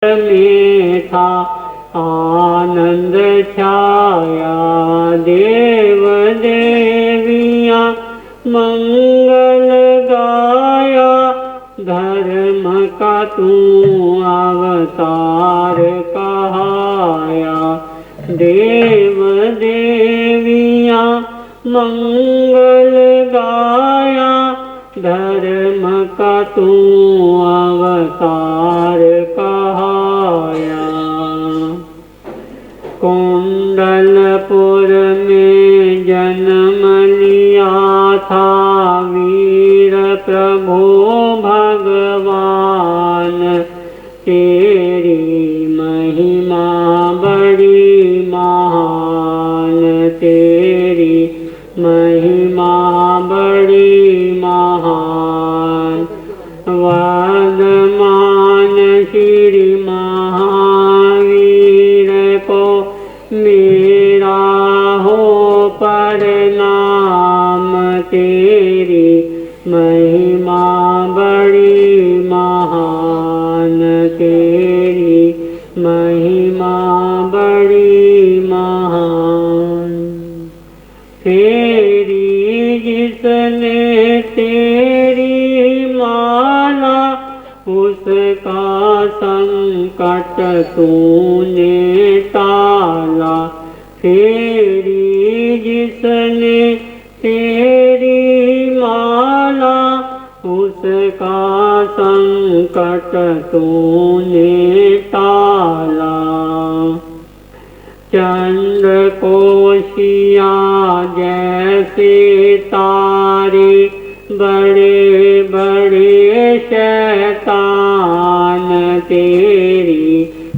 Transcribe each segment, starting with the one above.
में था आनंद छाया। देव देवियाँ मंगल गाया, धर्म का तू अवतार कहाया। देव देवियाँ मंगल गाया, धर्म का तू अवतार कहाया। कुंडलपुर में जन्म लिया था वीर प्रभु भगवान। तेरी महिमा बड़ी महान, तेरी महिमा बड़ी महान। वर्धमान श्री महावीर को मेरा हो प्रणाम। तेरी महिमा बड़ी महान, तेरी महिमा बड़ी महान। फेरी जिसने तेरी माला, उसका संकट तूने टाला। फेरी जिसने तेरी माला, उसका संकट तूने टाला। चंद्रकोशिया जैसे तारे, बड़े बड़े शैतान। तेरी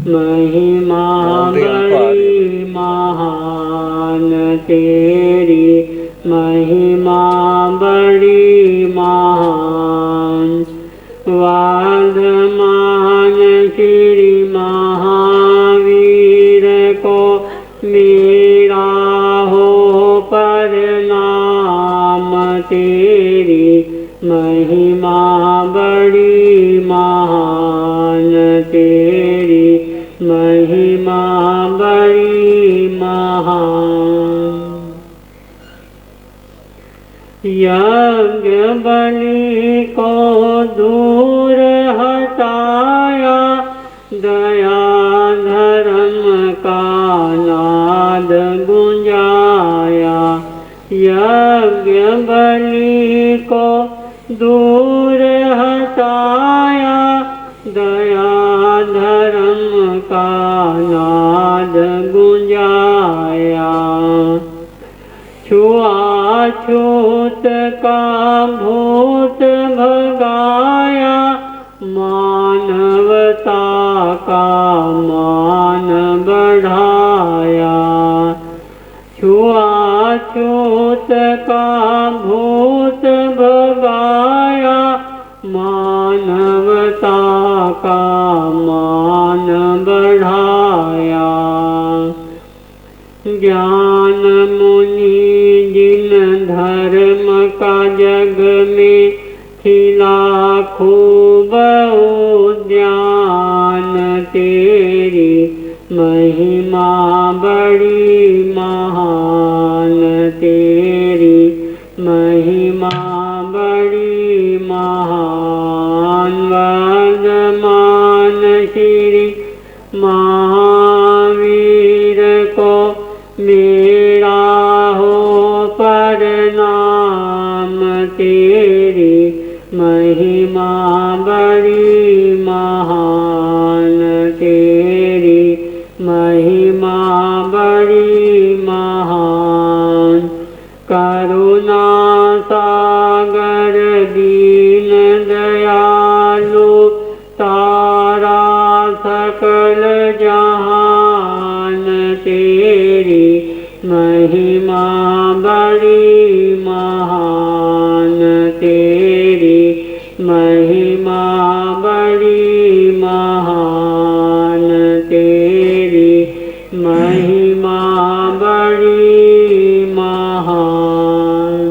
महिमा बड़ी महान, तेरी महिमा बड़ी महान। वर्धमान श्री महावीर को मेरा हो प्रणाम। तेरी महिमा बड़ी महान, तेरी महिमा बड़ी महान। यज्ञ बलि को दूर हटाया, दया धर्म का नाद गुंजाया। यज्ञ बलि को दूर हटाया, दया धर्म का नाद गुंजाया। छुआछूत का भूत भगाया, मानवता का मान बढ़ाया। छुआछूत का भूत भगाया, मानवता का मान बढ़ाया। ज्ञान मुनि जिन धर्म का जग में खिला खूब उद्यान। तेरी महिमा बड़ी महान, तेरी महिमा बड़ी महान। वर्धमान श्री महावीर को मेरा हो प्रणाम। तेरी महिमा बड़ी महान, तेरी महिमा बड़ी महान। करुणा सागर दीन दयालु, तारा सकल जहान। तेरी महिमा बड़ी महान, तेरी महिमा बड़ी महान, तेरी महिमा बड़ी महान।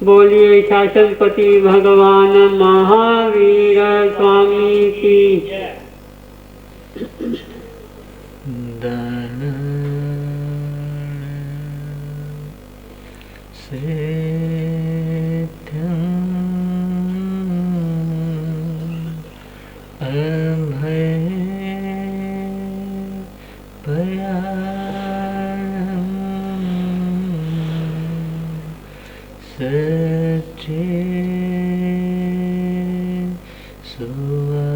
बोलिए शासनपति भगवान महावीर स्वामी की। दान सेत्यं अभय पयां सच्चे सुवा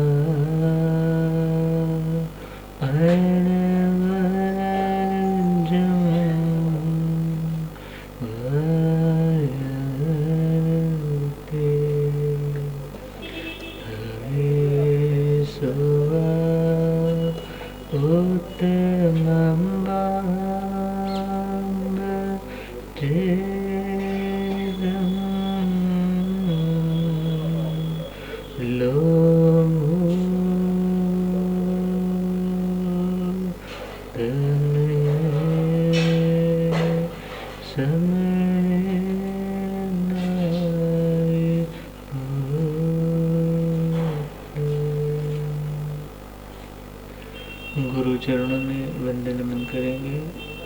गुरु चरणों में वंदन नमन करेंगे।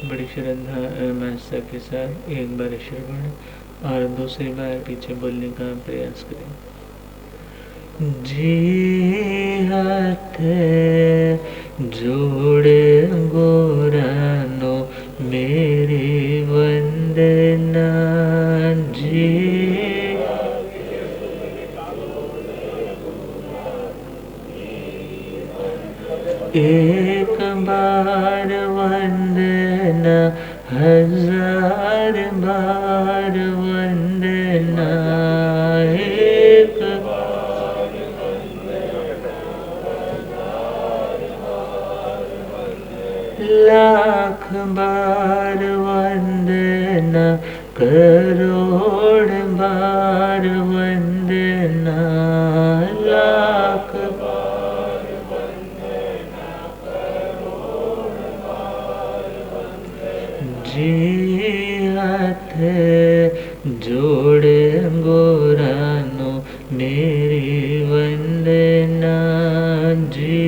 बड़ी श्रद्धा एवं आस्था के साथ एक बार श्रवण और दूसरी बार पीछे बोलने का प्रयास करें। जी हाथ जोड़े गोरानो मेरी वंदना जी एक बार वंदना हजार बार वंदना एक बार लाख बार वंदना करोड़ बार वंदना लाख बार वंदना करोड़ बार वंदना जी हाथ जोड़े गोरानो मेरी वंदना जी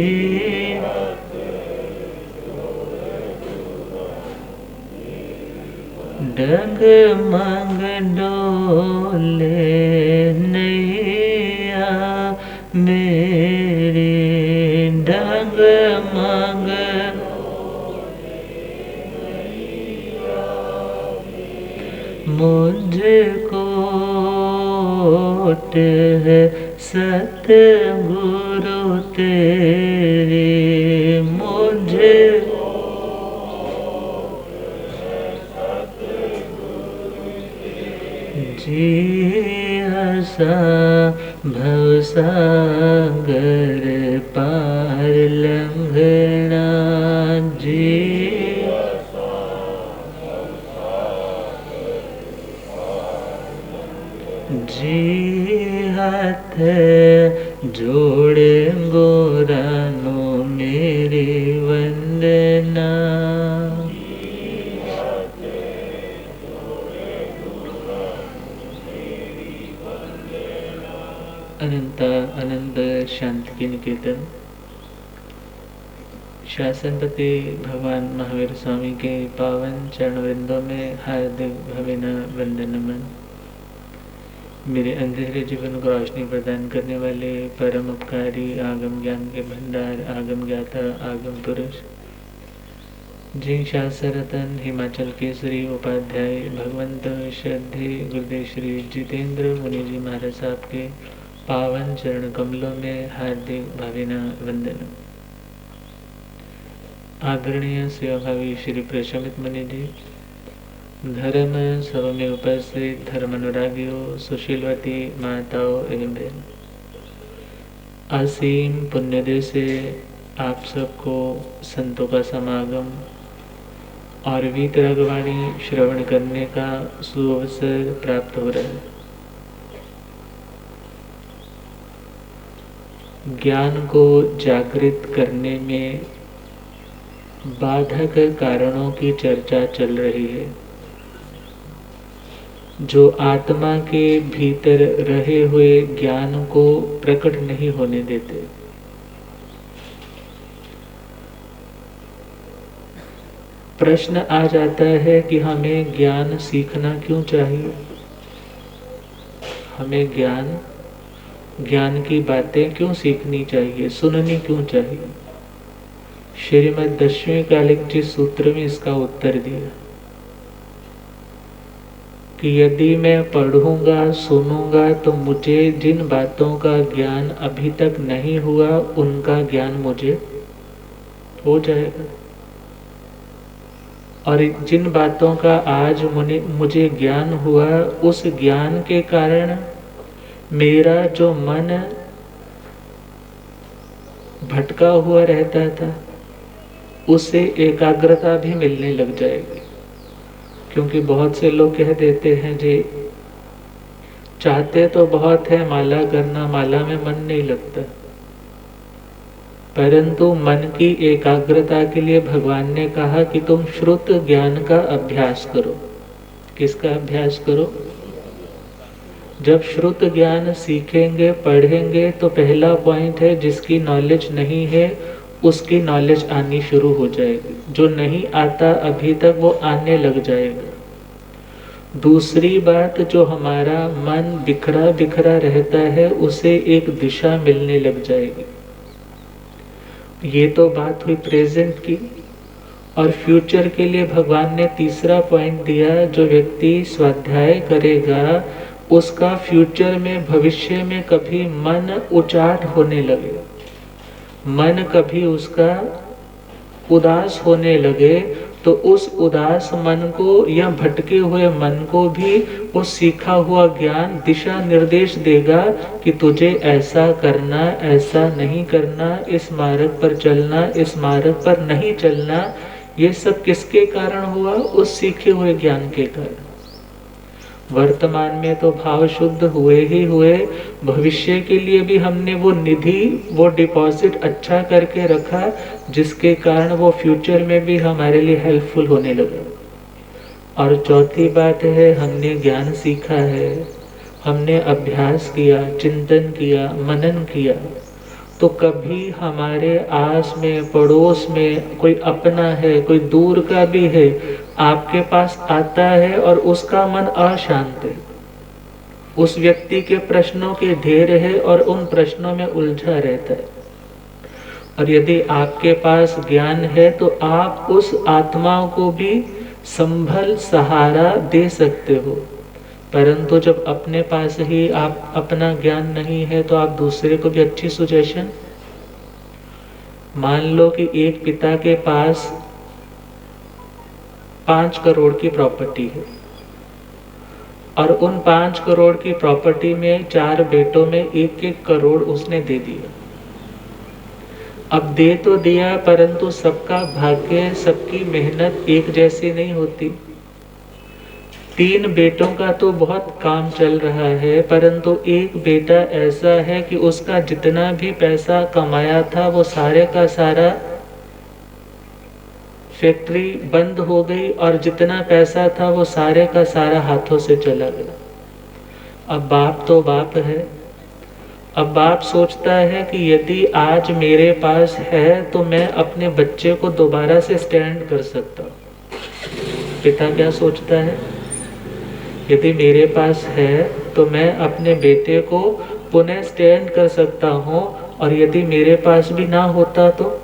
डगमग डोले नैया मेरी डगमग मुझको सतगुरु तेरे मुझे जी हसा भवसागर पार लंघना जी जी हाथ जोड़े गोरानो मेरी वंदना अनंत अनंत शांति के निकेतन शासनपति भगवान महावीर स्वामी के पावन चरणवृंदों में हार्दिक भवना वंदन नमन। मेरे अंधेरे जीवन को रोशनी प्रदान करने वाले परम उपकारी आगम ज्ञान के भंडार आगम ज्ञाता आगम पुरुष जी शास्त्र रतन हिमाचल केसरी उपाध्याय भगवंत श्रद्धे गुरुदेव श्री जितेंद्र मुनि जी महाराज साहब के पावन चरण कमलों में हार्दिक भावना वंदन। आदरणीय सेवाभावी श्री प्रशमित मुनि जी, धर्म सभा में उपस्थित धर्म अनुरागियों, सुशीलवती माताओं एवं बहन, असीम पुण्यदेव से आप सबको संतों का समागम और वीतरागवाणी श्रवण करने का सुअवसर प्राप्त हो रहा है। ज्ञान को जागृत करने में बाधक कारणों की चर्चा चल रही है, जो आत्मा के भीतर रहे हुए ज्ञान को प्रकट नहीं होने देते। प्रश्न आ जाता है कि हमें ज्ञान सीखना क्यों चाहिए, हमें ज्ञान की बातें क्यों सीखनी चाहिए, सुननी क्यों चाहिए। श्रीमद् दशवें कालिक जी सूत्र में इसका उत्तर दिया कि यदि मैं पढ़ूंगा सुनूंगा तो मुझे जिन बातों का ज्ञान अभी तक नहीं हुआ उनका ज्ञान मुझे हो जाएगा, और जिन बातों का आज मुझे ज्ञान हुआ उस ज्ञान के कारण मेरा जो मन भटका हुआ रहता था उसे एकाग्रता भी मिलने लग जाएगी। क्योंकि बहुत से लोग कह देते हैं जी चाहते तो बहुत है माला करना, माला में मन नहीं लगता, परंतु मन की एकाग्रता के लिए भगवान ने कहा कि तुम श्रुत ज्ञान का अभ्यास करो। किसका अभ्यास करो? जब श्रुत ज्ञान सीखेंगे पढ़ेंगे तो पहला पॉइंट है जिसकी नॉलेज नहीं है उसकी नॉलेज आनी शुरू हो जाएगी, जो नहीं आता अभी तक वो आने लग जाएगा। दूसरी बात, जो हमारा मन बिखरा बिखरा रहता है उसे एक दिशा मिलने लग जाएगी। ये तो बात हुई प्रेजेंट की, और फ्यूचर के लिए भगवान ने तीसरा पॉइंट दिया, जो व्यक्ति स्वाध्याय करेगा उसका फ्यूचर में भविष्य में कभी मन उचाट होने लगे, मन कभी उसका उदास होने लगे तो उस उदास मन को या भटके हुए मन को भी वो सीखा हुआ ज्ञान दिशा निर्देश देगा कि तुझे ऐसा करना, ऐसा नहीं करना, इस मार्ग पर चलना, इस मार्ग पर नहीं चलना। ये सब किसके कारण हुआ? उस सीखे हुए ज्ञान के कारण। वर्तमान में तो भाव शुद्ध हुए ही हुए, भविष्य के लिए भी हमने वो निधि, वो डिपॉजिट अच्छा करके रखा जिसके कारण वो फ्यूचर में भी हमारे लिए हेल्पफुल होने लगा। और चौथी बात है, हमने ज्ञान सीखा है, हमने अभ्यास किया, चिंतन किया, मनन किया, तो कभी हमारे आस में पड़ोस में कोई अपना है, कोई दूर का भी है, आपके पास आता है और उसका मन अशांत है, उस व्यक्ति के प्रश्नों के ढेर है और उन प्रश्नों में उलझा रहता है। और यदि आपके पास ज्ञान है तो आप उस आत्मा को भी संभल सहारा दे सकते हो। परंतु जब अपने पास ही आप अपना ज्ञान नहीं है तो आप दूसरे को भी अच्छी सुजेशन। मान लो कि एक पिता के पास 5 करोड़ की प्रॉपर्टी है और उन 5 करोड़ की प्रॉपर्टी में 4 बेटों में 1-1 करोड़ उसने दे दिया। अब दे तो दिया, परंतु सबका भाग्य, सबकी मेहनत एक जैसी नहीं होती। 3 बेटों का तो बहुत काम चल रहा है, परंतु एक बेटा ऐसा है कि उसका जितना भी पैसा कमाया था वो सारे का सारा फैक्ट्री बंद हो गई और जितना पैसा था वो सारे का सारा हाथों से चला गया। अब बाप तो बाप है, अब बाप सोचता है कि यदि आज मेरे पास है तो मैं अपने बच्चे को दोबारा से स्टैंड कर सकता हूँ। पिता क्या सोचता है? यदि मेरे पास है तो मैं अपने बेटे को पुनः स्टैंड कर सकता हूँ, और यदि मेरे पास भी ना होता तो।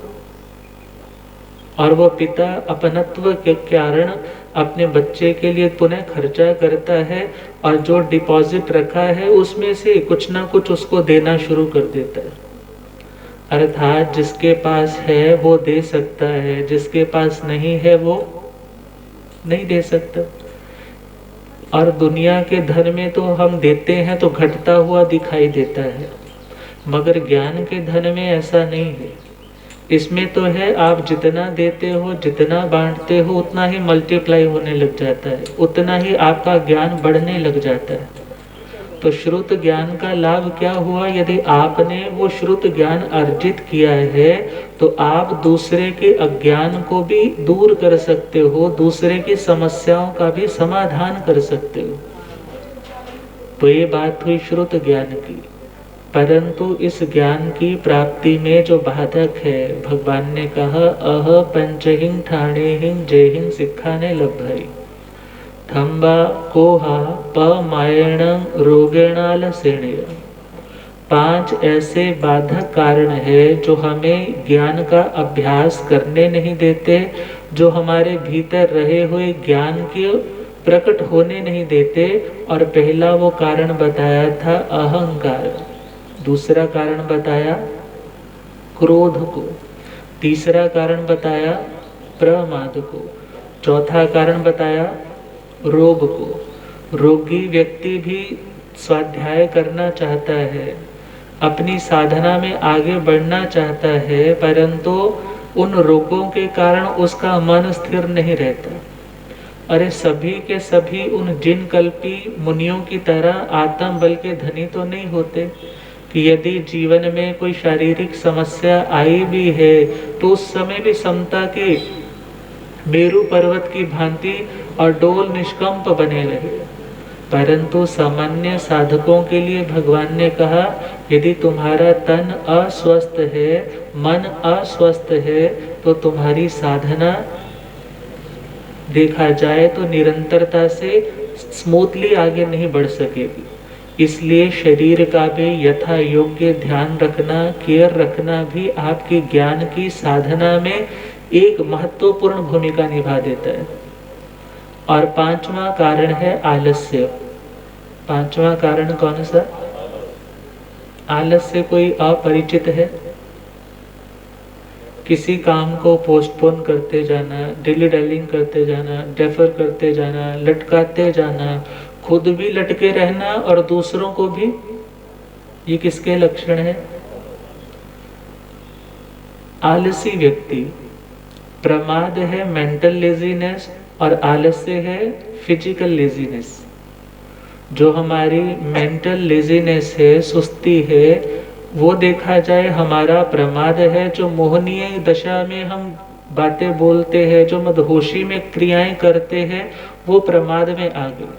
और वो पिता अपनत्व के कारण अपने बच्चे के लिए पुनः खर्चा करता है और जो डिपॉजिट रखा है उसमें से कुछ ना कुछ उसको देना शुरू कर देता है। अर्थात जिसके पास है वो दे सकता है, जिसके पास नहीं है वो नहीं दे सकता। और दुनिया के धन में तो हम देते हैं तो घटता हुआ दिखाई देता है, मगर ज्ञान के धन में ऐसा नहीं है। इसमें तो है आप जितना देते हो, जितना बांटते हो, उतना ही मल्टीप्लाई होने लग जाता है, उतना ही आपका ज्ञान बढ़ने लग जाता है। तो श्रुत ज्ञान का लाभ क्या हुआ? यदि आपने वो श्रुत ज्ञान अर्जित किया है तो आप दूसरे के अज्ञान को भी दूर कर सकते हो, दूसरे की समस्याओं का भी समाधान कर सकते हो। तो ये बात हुई श्रुत ज्ञान की। परंतु इस ज्ञान की प्राप्ति में जो बाधक है, भगवान ने कहा अह पंचहिं ठाणेहिं जेहिं सिक्खाने लभई थम्बा कोहा पमायण रोगेणालसेण्य। 5 ऐसे बाधक कारण है जो हमें ज्ञान का अभ्यास करने नहीं देते, जो हमारे भीतर रहे हुए ज्ञान के प्रकट होने नहीं देते। और पहला वो कारण बताया था अहंकार, दूसरा कारण बताया क्रोध को, तीसरा कारण बताया प्रमाद को, चौथा कारण बताया रोग को। रोगी व्यक्ति भी स्वाध्याय करना चाहता है, अपनी साधना में आगे बढ़ना चाहता है, परंतु उन रोगों के कारण उसका मन स्थिर नहीं रहता। अरे सभी के सभी उन जिन कल्पी मुनियों की तरह आत्म बल के धनी तो नहीं होते कि यदि जीवन में कोई शारीरिक समस्या आई भी है तो उस समय भी समता के मेरु पर्वत की भांति और डोल निष्कंप बने रहे। परंतु सामान्य साधकों के लिए भगवान ने कहा यदि तुम्हारा तन अस्वस्थ है, मन अस्वस्थ है, तो तुम्हारी साधना देखा जाए तो निरंतरता से स्मूथली आगे नहीं बढ़ सकेगी। इसलिए शरीर का भी यथा योग्य ध्यान रखना, केयर रखना भी आपकी ज्ञान की साधना में एक महत्वपूर्ण भूमिका निभा देता है। और 5वां कारण है आलस्य। 5वां कारण कौन सा? आलस्य कोई अपरिचित है? किसी काम को पोस्टपोन करते जाना, डिली डेलिंग करते जाना, डेफर करते जाना, लटकाते जाना, खुद भी लटके रहना और दूसरों को भी। ये किसके लक्षण है? आलसी व्यक्ति। प्रमाद है मेंटल लेजीनेस और आलस्य है फिजिकल लेजीनेस। जो हमारी मेंटल लेजीनेस है, सुस्ती है, वो देखा जाए हमारा प्रमाद है। जो मोहनीय दशा में हम बातें बोलते हैं, जो मदहोशी में क्रियाएं करते हैं, वो प्रमाद में आ गए।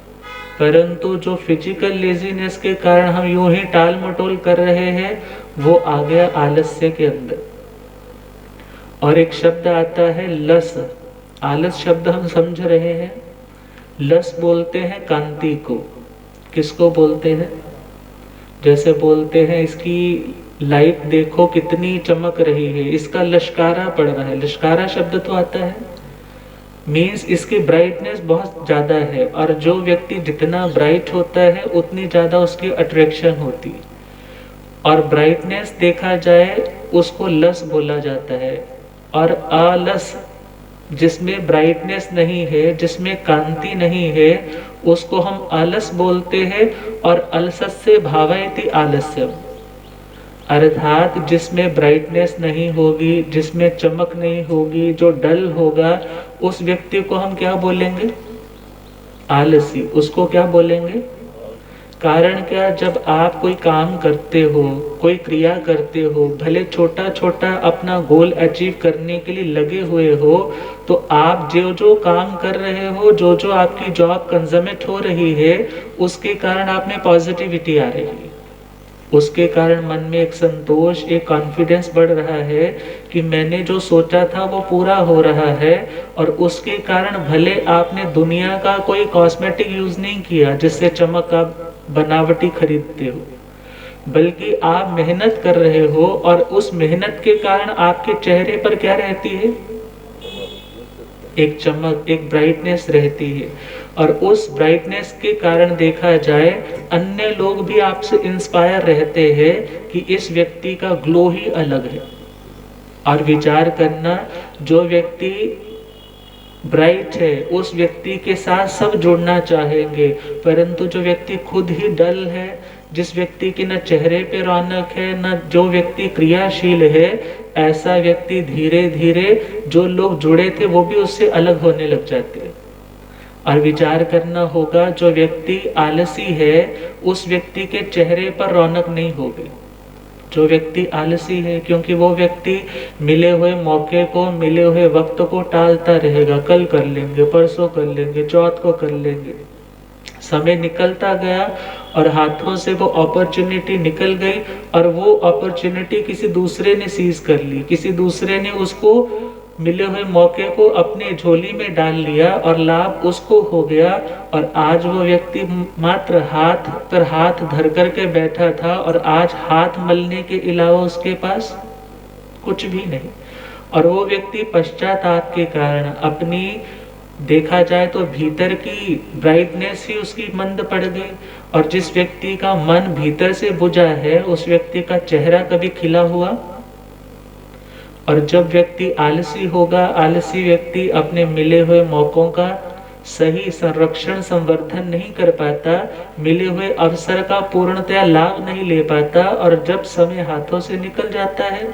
परंतु जो फिजिकल लेजीनेस के कारण हम यूं ही टाल मटोल कर रहे हैं, वो आ गया आलस्य के अंदर। और एक शब्द आता है लस। आलस शब्द हम समझ रहे हैं। लस बोलते हैं कांति को। किसको बोलते हैं? जैसे बोलते हैं इसकी लाइट देखो कितनी चमक रही है, इसका लश्कारा पड़ रहा है। लश्कारा शब्द तो आता है, मीन्स इसकी ब्राइटनेस बहुत ज्यादा है। और जो व्यक्ति जितना ब्राइट होता है उतनी ज्यादा उसकी अट्रैक्शन होती है। और ब्राइटनेस देखा जाए उसको लस बोला जाता है। और आलस जिसमें ब्राइटनेस नहीं है, जिसमें कांति नहीं है, उसको हम आलस बोलते हैं। और अलसस्य भावयति आलस्यम, अर्थात जिसमें ब्राइटनेस नहीं होगी, जिसमें चमक नहीं होगी, जो डल होगा, उस व्यक्ति को हम क्या बोलेंगे? आलसी। उसको क्या बोलेंगे? कारण क्या? जब आप कोई काम करते हो, कोई क्रिया करते हो, भले छोटा छोटा अपना गोल अचीव करने के लिए लगे हुए हो, तो आप जो जो काम कर रहे हो, जो जो आपकी जॉब कंजमेट हो रही है, उसके कारण आप में पॉजिटिविटी आ रही है। उसके कारण मन में एक संतोष, एक कॉन्फिडेंस बढ़ रहा है कि मैंने जो सोचा था वो पूरा हो रहा है। और उसके कारण भले आपने दुनिया का कोई कॉस्मेटिक यूज नहीं किया जिससे चमक आप बनावटी खरीदते हो, बल्कि आप मेहनत कर रहे हो, और उस मेहनत के कारण आपके चेहरे पर क्या रहती है? एक चमक, एक ब्राइटनेस रहती है। और उस ब्राइटनेस के कारण देखा जाए अन्य लोग भी आपसे इंस्पायर रहते हैं कि इस व्यक्ति का ग्लो ही अलग है। और विचार करना, जो व्यक्ति ब्राइट है उस व्यक्ति के साथ सब जुड़ना चाहेंगे, परंतु जो व्यक्ति खुद ही डल है, जिस व्यक्ति के न चेहरे पे रौनक है, न जो व्यक्ति क्रियाशील है, ऐसा व्यक्ति धीरे धीरे जो लोग जुड़े थे वो भी उससे अलग होने लग जाते हैं। और विचार करना होगा, जो व्यक्ति आलसी है उस व्यक्ति के चेहरे पर रौनक नहीं होगी। जो व्यक्ति आलसी है, क्योंकि वो व्यक्ति मिले हुए मौके को, मिले हुए वक्त को टालता रहेगा। कल कर लेंगे, परसों कर लेंगे, चौथ को कर लेंगे। समय निकलता गया और हाथों से वो अपॉर्चुनिटी निकल गई और वो अपॉर्चुनिटी किसी दूसरे ने सीज कर ली, किसी दूसरे ने उसको मिले हुए मौके को अपने झोली में डाल लिया और लाभ उसको हो गया। और आज वो व्यक्ति मात्र हाथ पर हाथ धर करके बैठा था और आज हाथ मलने के अलावा उसके पास कुछ भी नहीं। और वो व्यक्ति पश्चाताप के कारण अपनी, देखा जाए तो भीतर की ब्राइटनेस ही उसकी मंद पड़ गई। और जिस व्यक्ति का मन भीतर से बुझा है उस व्यक्ति का चेहरा कभी खिला हुआ। और जब व्यक्ति आलसी होगा, आलसी व्यक्ति अपने मिले हुए मौकों का सही संरक्षण संवर्धन नहीं कर पाता, मिले हुए अवसर का पूर्णतया लाभ नहीं ले पाता। और जब समय हाथों से निकल जाता है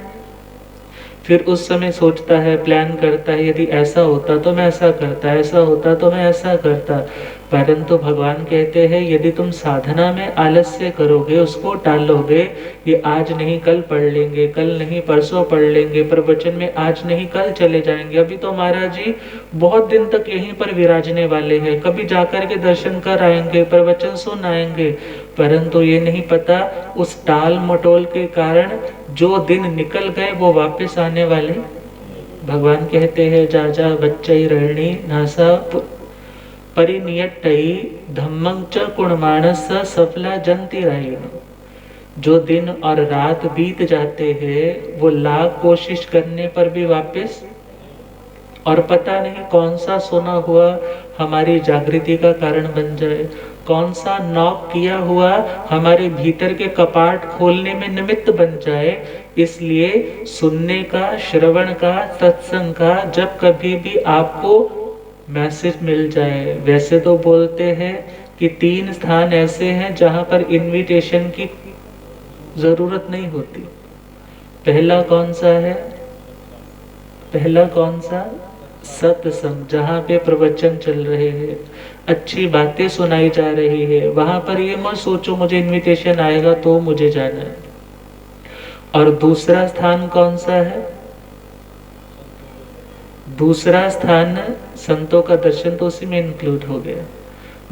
फिर उस समय सोचता है, प्लान करता है, यदि ऐसा होता तो मैं ऐसा करता, ऐसा होता तो मैं ऐसा करता। परंतु भगवान कहते हैं यदि तुम साधना में आलस्य करोगे, उसको टालोगे, ये आज नहीं कल पढ़ लेंगे, कल नहीं परसों पढ़ लेंगे, प्रवचन में आज नहीं कल चले जाएंगे, अभी तो महाराज जी बहुत दिन तक यहीं पर विराजने वाले हैं, कभी जाकर के दर्शन कर आएंगे, प्रवचन सुन आएंगे। परंतु ये नहीं पता उस टाल मटोल के कारण जो दिन निकल गए वो वापस आने वाले। भगवान कहते हैं जा जा बच्चई रहणी नासा परिनियट्टई धम्मं च कुणमानस सफला जंती रायिण। जो दिन और रात बीत जाते हैं वो लाख कोशिश करने पर भी वापस, और पता नहीं कौन सा सोना हुआ हमारी जागृति का कारण बन जाए, कौन सा नॉक किया हुआ हमारे भीतर के कपाट खोलने में निमित्त बन जाए। इसलिए सुनने का, श्रवण का, सत्संग का जब कभी भी आपको मैसेज मिल जाए, वैसे तो बोलते हैं कि 3 स्थान ऐसे हैं जहां पर इनविटेशन की जरूरत नहीं होती। पहला कौन सा है? पहला कौन सा? सत्संग, जहाँ पे प्रवचन चल रहे हैं, अच्छी बातें सुनाई जा रही है, वहां पर ये मत सोचो मुझे इनविटेशन आएगा तो मुझे जाना है। और दूसरा स्थान कौन सा है? दूसरा स्थान संतों का दर्शन तो उसी में इंक्लूड हो गया।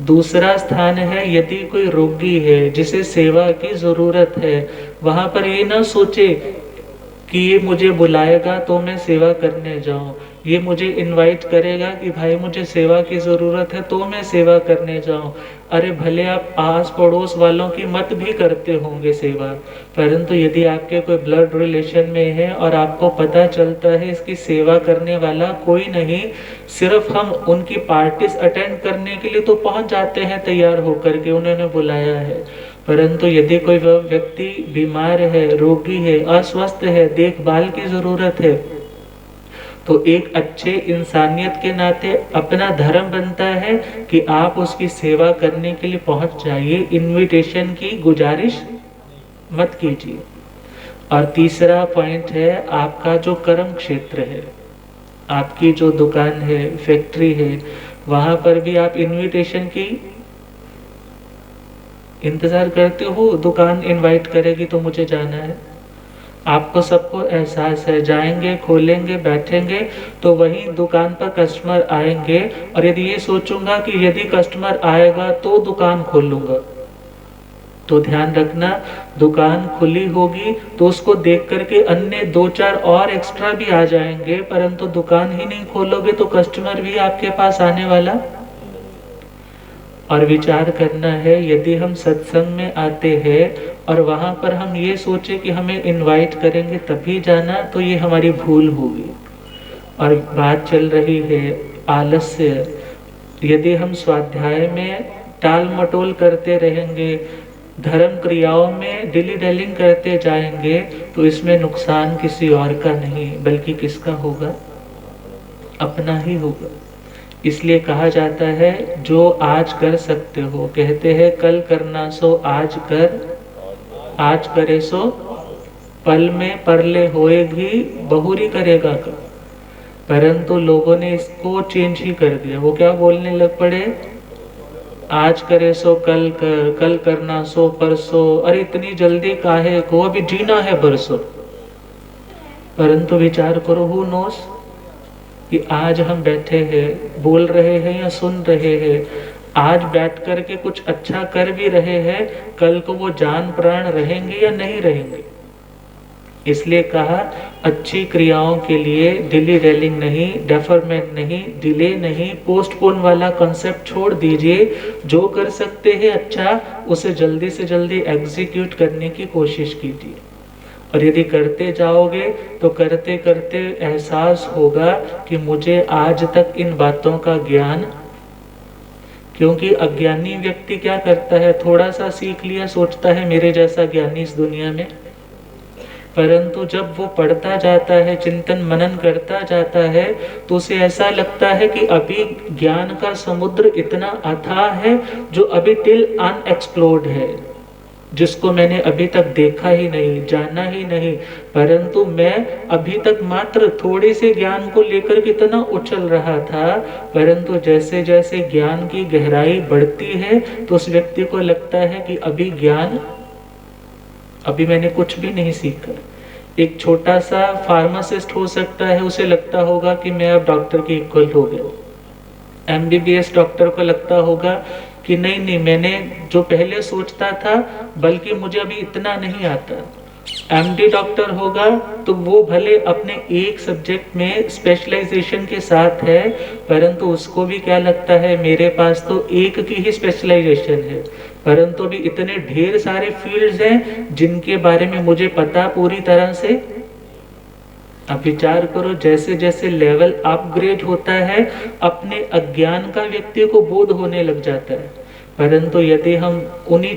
दूसरा स्थान है यदि कोई रोगी है जिसे सेवा की जरूरत है, वहां पर ये ना सोचे कि ये मुझे बुलाएगा तो मैं सेवा करने जाऊं, ये मुझे इनवाइट करेगा कि भाई मुझे सेवा की जरूरत है तो मैं सेवा करने जाऊं। अरे भले आप आस पड़ोस वालों की मत भी करते होंगे सेवा, परंतु यदि आपके कोई ब्लड रिलेशन में है और आपको पता चलता है इसकी सेवा करने वाला कोई नहीं, सिर्फ हम उनकी पार्टीज अटेंड करने के लिए तो पहुंच जाते हैं तैयार होकर के, उन्होंने बुलाया है। परंतु यदि कोई व्यक्ति बीमार है, रोगी है, अस्वस्थ है, देखभाल की जरूरत है, तो एक अच्छे इंसानियत के नाते अपना धर्म बनता है कि आप उसकी सेवा करने के लिए पहुंच जाइए, इनविटेशन की गुजारिश मत कीजिए। और तीसरा पॉइंट है आपका जो कर्म क्षेत्र है, आपकी जो दुकान है, फैक्ट्री है, वहां पर भी आप इनविटेशन की इंतजार करते हो, दुकान इनवाइट करेगी तो मुझे जाना है। आपको सबको एहसास है, जाएंगे, खोलेंगे, बैठेंगे तो वही दुकान पर कस्टमर आएंगे, और यदि ये सोचूंगा कि यदि कस्टमर आएगा तो दुकान खोलूंगा, तो ध्यान रखना दुकान खुली होगी तो उसको देख करके अन्य 2-4 और एक्स्ट्रा भी आ जाएंगे, परंतु दुकान ही नहीं खोलोगे तो कस्टमर भी आपके पास आने वाला। और विचार करना है यदि हम सत्संग में आते हैं और वहां पर हम ये सोचे कि हमें इनवाइट करेंगे तभी जाना, तो ये हमारी भूल होगी। और बात चल रही है आलस्य, यदि हम स्वाध्याय में टाल मटोल करते रहेंगे, धर्म क्रियाओं में डिली डेलिंग करते जाएंगे, तो इसमें नुकसान किसी और का नहीं बल्कि किसका होगा? अपना ही होगा। इसलिए कहा जाता है जो आज कर सकते हो, कहते हैं कल करना सो आज कर, आज करे सो पल में परले होएगी, बहुरी करेगा कर। परंतु लोगों ने इसको चेंज ही कर दिया, वो क्या बोलने लग पड़े, आज करे सो कल कर, कल करना सो परसों, अरे इतनी जल्दी काहे को, अभी जीना है परसों। परंतु विचार करो, हु नोस कि आज हम बैठे हैं, बोल रहे हैं या सुन रहे हैं, आज बैठ करके कुछ अच्छा कर भी रहे हैं, कल को वो जान प्राण रहेंगे या नहीं रहेंगे। इसलिए कहा अच्छी क्रियाओं के लिए डिली रेलिंग नहीं, डेफरमेंट नहीं, डिले नहीं, पोस्टपोन वाला कॉन्सेप्ट छोड़ दीजिए। जो कर सकते हैं अच्छा, उसे जल्दी से जल्दी एग्जीक्यूट करने की कोशिश कीजिए। और यदि करते जाओगे तो करते करते एहसास होगा कि मुझे आज तक इन बातों का ज्ञान, क्योंकि अज्ञानी व्यक्ति क्या करता है, थोड़ा सा सीख लिया, सोचता है मेरे जैसा ज्ञानी इस दुनिया में। परंतु जब वो पढ़ता जाता है, चिंतन मनन करता जाता है, तो उसे ऐसा लगता है कि अभी ज्ञान का समुद्र इतना अथाह है जो अभी टिल अनएक्सप्लोर्ड है, जिसको मैंने अभी तक देखा ही नहीं, जाना ही नहीं। परंतु मैं अभी तक मात्र थोड़े से ज्ञान को लेकर कितना उछल रहा था, परंतु जैसे जैसे ज्ञान की गहराई बढ़ती है तो उस व्यक्ति को लगता है कि अभी मैंने कुछ भी नहीं सीखा। एक छोटा सा फार्मासिस्ट हो सकता है, उसे लगता होगा कि मैं अब डॉक्टर के इक्वल हो गया। MBBS डॉक्टर को लगता होगा कि नहीं, मैंने जो पहले सोचता था बल्कि मुझे अभी इतना नहीं आता। MD डॉक्टर होगा तो वो भले अपने एक सब्जेक्ट में स्पेशलाइजेशन के साथ है, परंतु उसको भी क्या लगता है, मेरे पास तो एक की ही स्पेशलाइजेशन है, परंतु भी इतने ढेर सारे फील्ड्स हैं जिनके बारे में मुझे पता पूरी तरह से। अब विचार करो, जैसे जैसे लेवल अपग्रेड होता है, अपने अज्ञान का व्यक्ति को बोध होने लग जाता है। परंतु यदि हम उन्हीं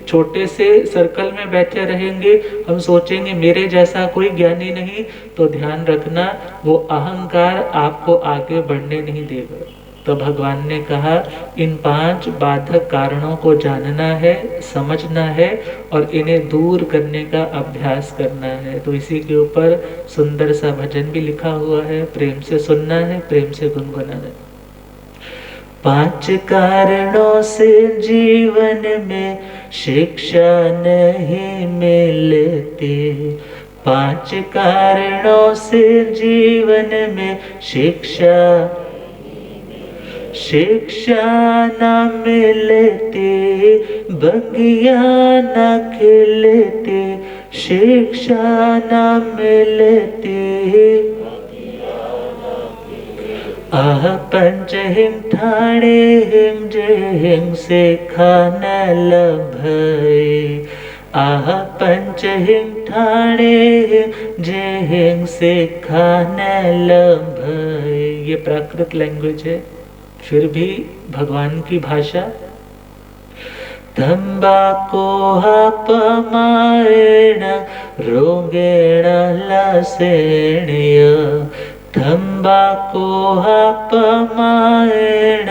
छोटे से सर्कल में बैठे रहेंगे, हम सोचेंगे मेरे जैसा कोई ज्ञानी नहीं, तो ध्यान रखना वो अहंकार आपको आगे बढ़ने नहीं देगा। तो भगवान ने कहा इन 5 बाधक कारणों को जानना है, समझना है और इन्हें दूर करने का अभ्यास करना है। तो इसी के ऊपर सुंदर सा भजन भी लिखा हुआ है, प्रेम से सुनना है, प्रेम से गुनगुनाना है। 5 कारणों से जीवन में शिक्षा नहीं मिलती, 5 कारणों से जीवन में शिक्षा न मिलती, बगिया न खिलती, शिक्षा न मिलती। आह पंच हिम ठाणे हिम जय हिम से खान लभई, आह पंच हिम ठाणे हिम जय हिम से खान लभई। ये प्राकृत लैंग्वेज है, फिर भी भगवान की भाषा। तंबाकू अपमायण रोगेण लसेण्य, तंबाकू अपमायण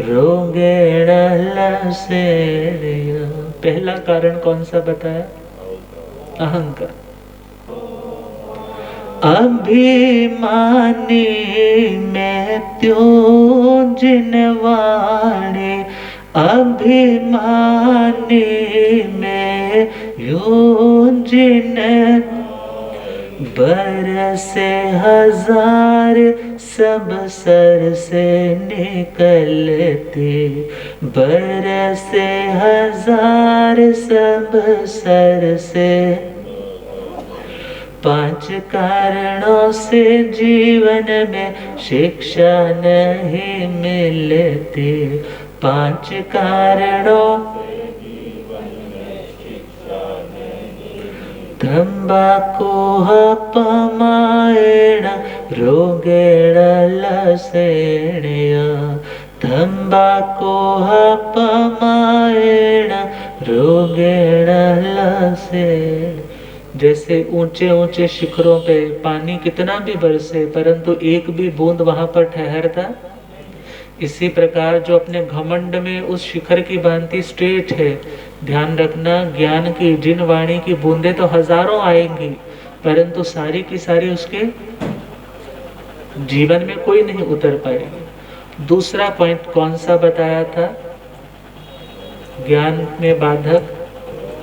रोगेण लसेण्य। पहला कारण कौन सा बताया? अहंकार। अभिमानी में त्यों जिनवाणे, अभिमानी में यूं जिन बरसे हजार सब सर से निकलती, बरसे हजार सब सर से। 5 कारणों से जीवन में शिक्षा नहीं मिलती, 5 कारणों तंबाकू अपमायण रोगेण लसेण्य, तंबाकू अपमायण रोगेण लसेण्य। जैसे ऊंचे ऊंचे शिखरों पे पानी कितना भी बरसे परंतु एक भी बूंद वहां पर ठहरता, इसी प्रकार जो अपने घमंड में उस शिखर की भांति स्ट्रेट है, ध्यान रखना ज्ञान की जिन वाणी की बूंदे तो हजारों आएंगी परंतु सारी की सारी उसके जीवन में कोई नहीं उतर पाएगी। दूसरा पॉइंट कौन सा बताया था? ज्ञान में बाधक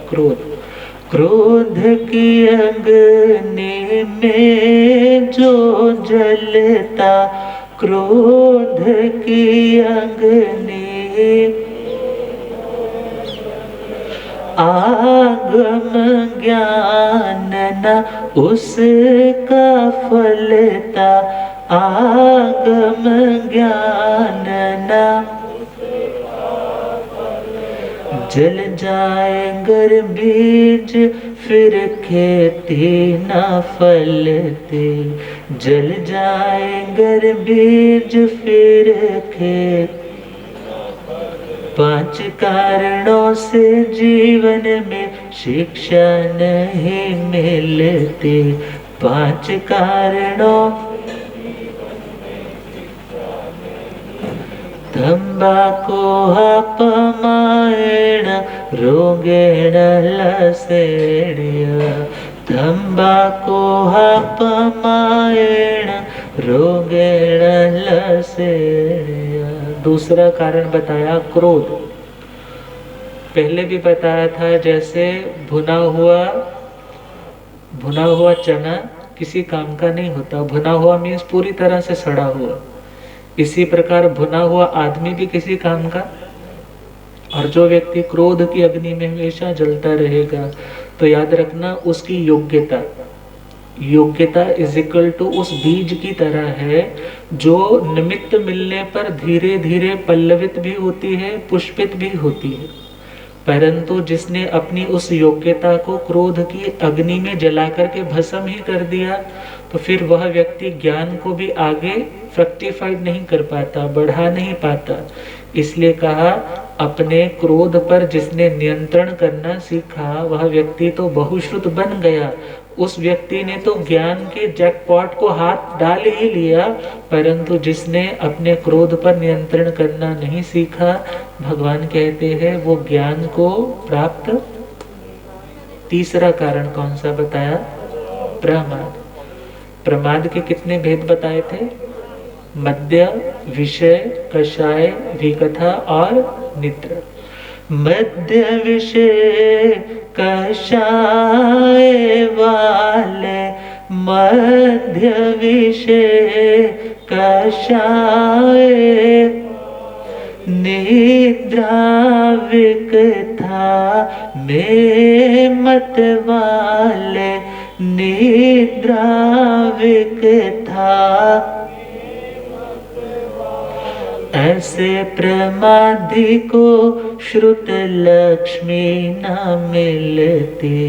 क्रोध। क्रोध की अग्नि में जो जलता, क्रोध की अग्नि आगम ज्ञान न उसका फलता, आगम ज्ञान न जल जाएंगे बीज फिर खेती न फलते, जल जाएंगे बीज फिर खेती। 5 कारणों से जीवन में शिक्षा नहीं मिलती, 5 कारणों। तंबाकू अपमायण रोगेण लसेड़िया, तंबाकू अपमायण रोगेण लसेड़िया। दूसरा कारण बताया क्रोध। पहले भी बताया था जैसे भुना हुआ चना किसी काम का नहीं होता, भुना हुआ मीन्स पूरी तरह से सड़ा हुआ। इसी प्रकार भुना हुआ आदमी भी किसी काम का। और जो व्यक्ति क्रोध की अग्नि में हमेशा जलता रहेगा तो याद रखना उसकी योग्यता इज इक्वल टू उस बीज की तरह है जो निमित्त मिलने पर धीरे धीरे पल्लवित भी होती है, पुष्पित भी होती है। परंतु जिसने अपनी उस योग्यता को क्रोध की अग्नि में जला करके भस्म ही कर दिया तो फिर वह व्यक्ति ज्ञान को भी आगे फ्रक्टिफाइड नहीं कर पाता, बढ़ा नहीं पाता। इसलिए कहा अपने क्रोध पर जिसने नियंत्रण करना सीखा वह व्यक्ति तो बहुश्रुत बन गया। उस व्यक्ति ने तो ज्ञान के जैकपॉट को हाथ डाल ही लिया, परंतु जिसने अपने क्रोध पर नियंत्रण करना नहीं सीखा, भगवान कहते हैं वो ज्ञान को प्राप्त। तीसरा कारण कौन सा बताया? प्रमाद। प्रमाद के कितने भेद बताए थे? मद्य, विषय, कषाय, विकथा और निद्रा। मद्य विषय कषाय वाले, मध्य विषय कषाय, निद्रा विकथा में मत वाले, निद्रा विकथा। ऐसे प्रमादी को श्रुत लक्ष्मी न मिलती,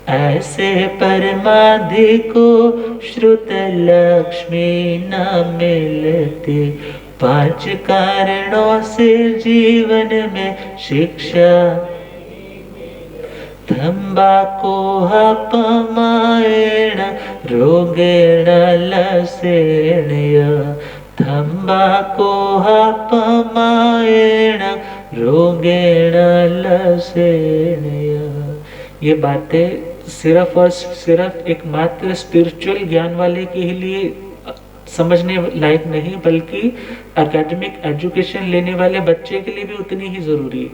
ऐसे प्रमादी को श्रुत लक्ष्मी न मिलती। 5 कारणों से जीवन में शिक्षा। तंबाकू अपमायण रोगेण लसेण्य, तंबाकू अपमायण रोगेण लसेण्य। ये बातें सिर्फ और सिर्फ एकमात्र स्पिरिचुअल ज्ञान वाले के लिए समझने लायक नहीं, बल्कि एकेडमिक एजुकेशन लेने वाले बच्चे के लिए भी उतनी ही जरूरी है।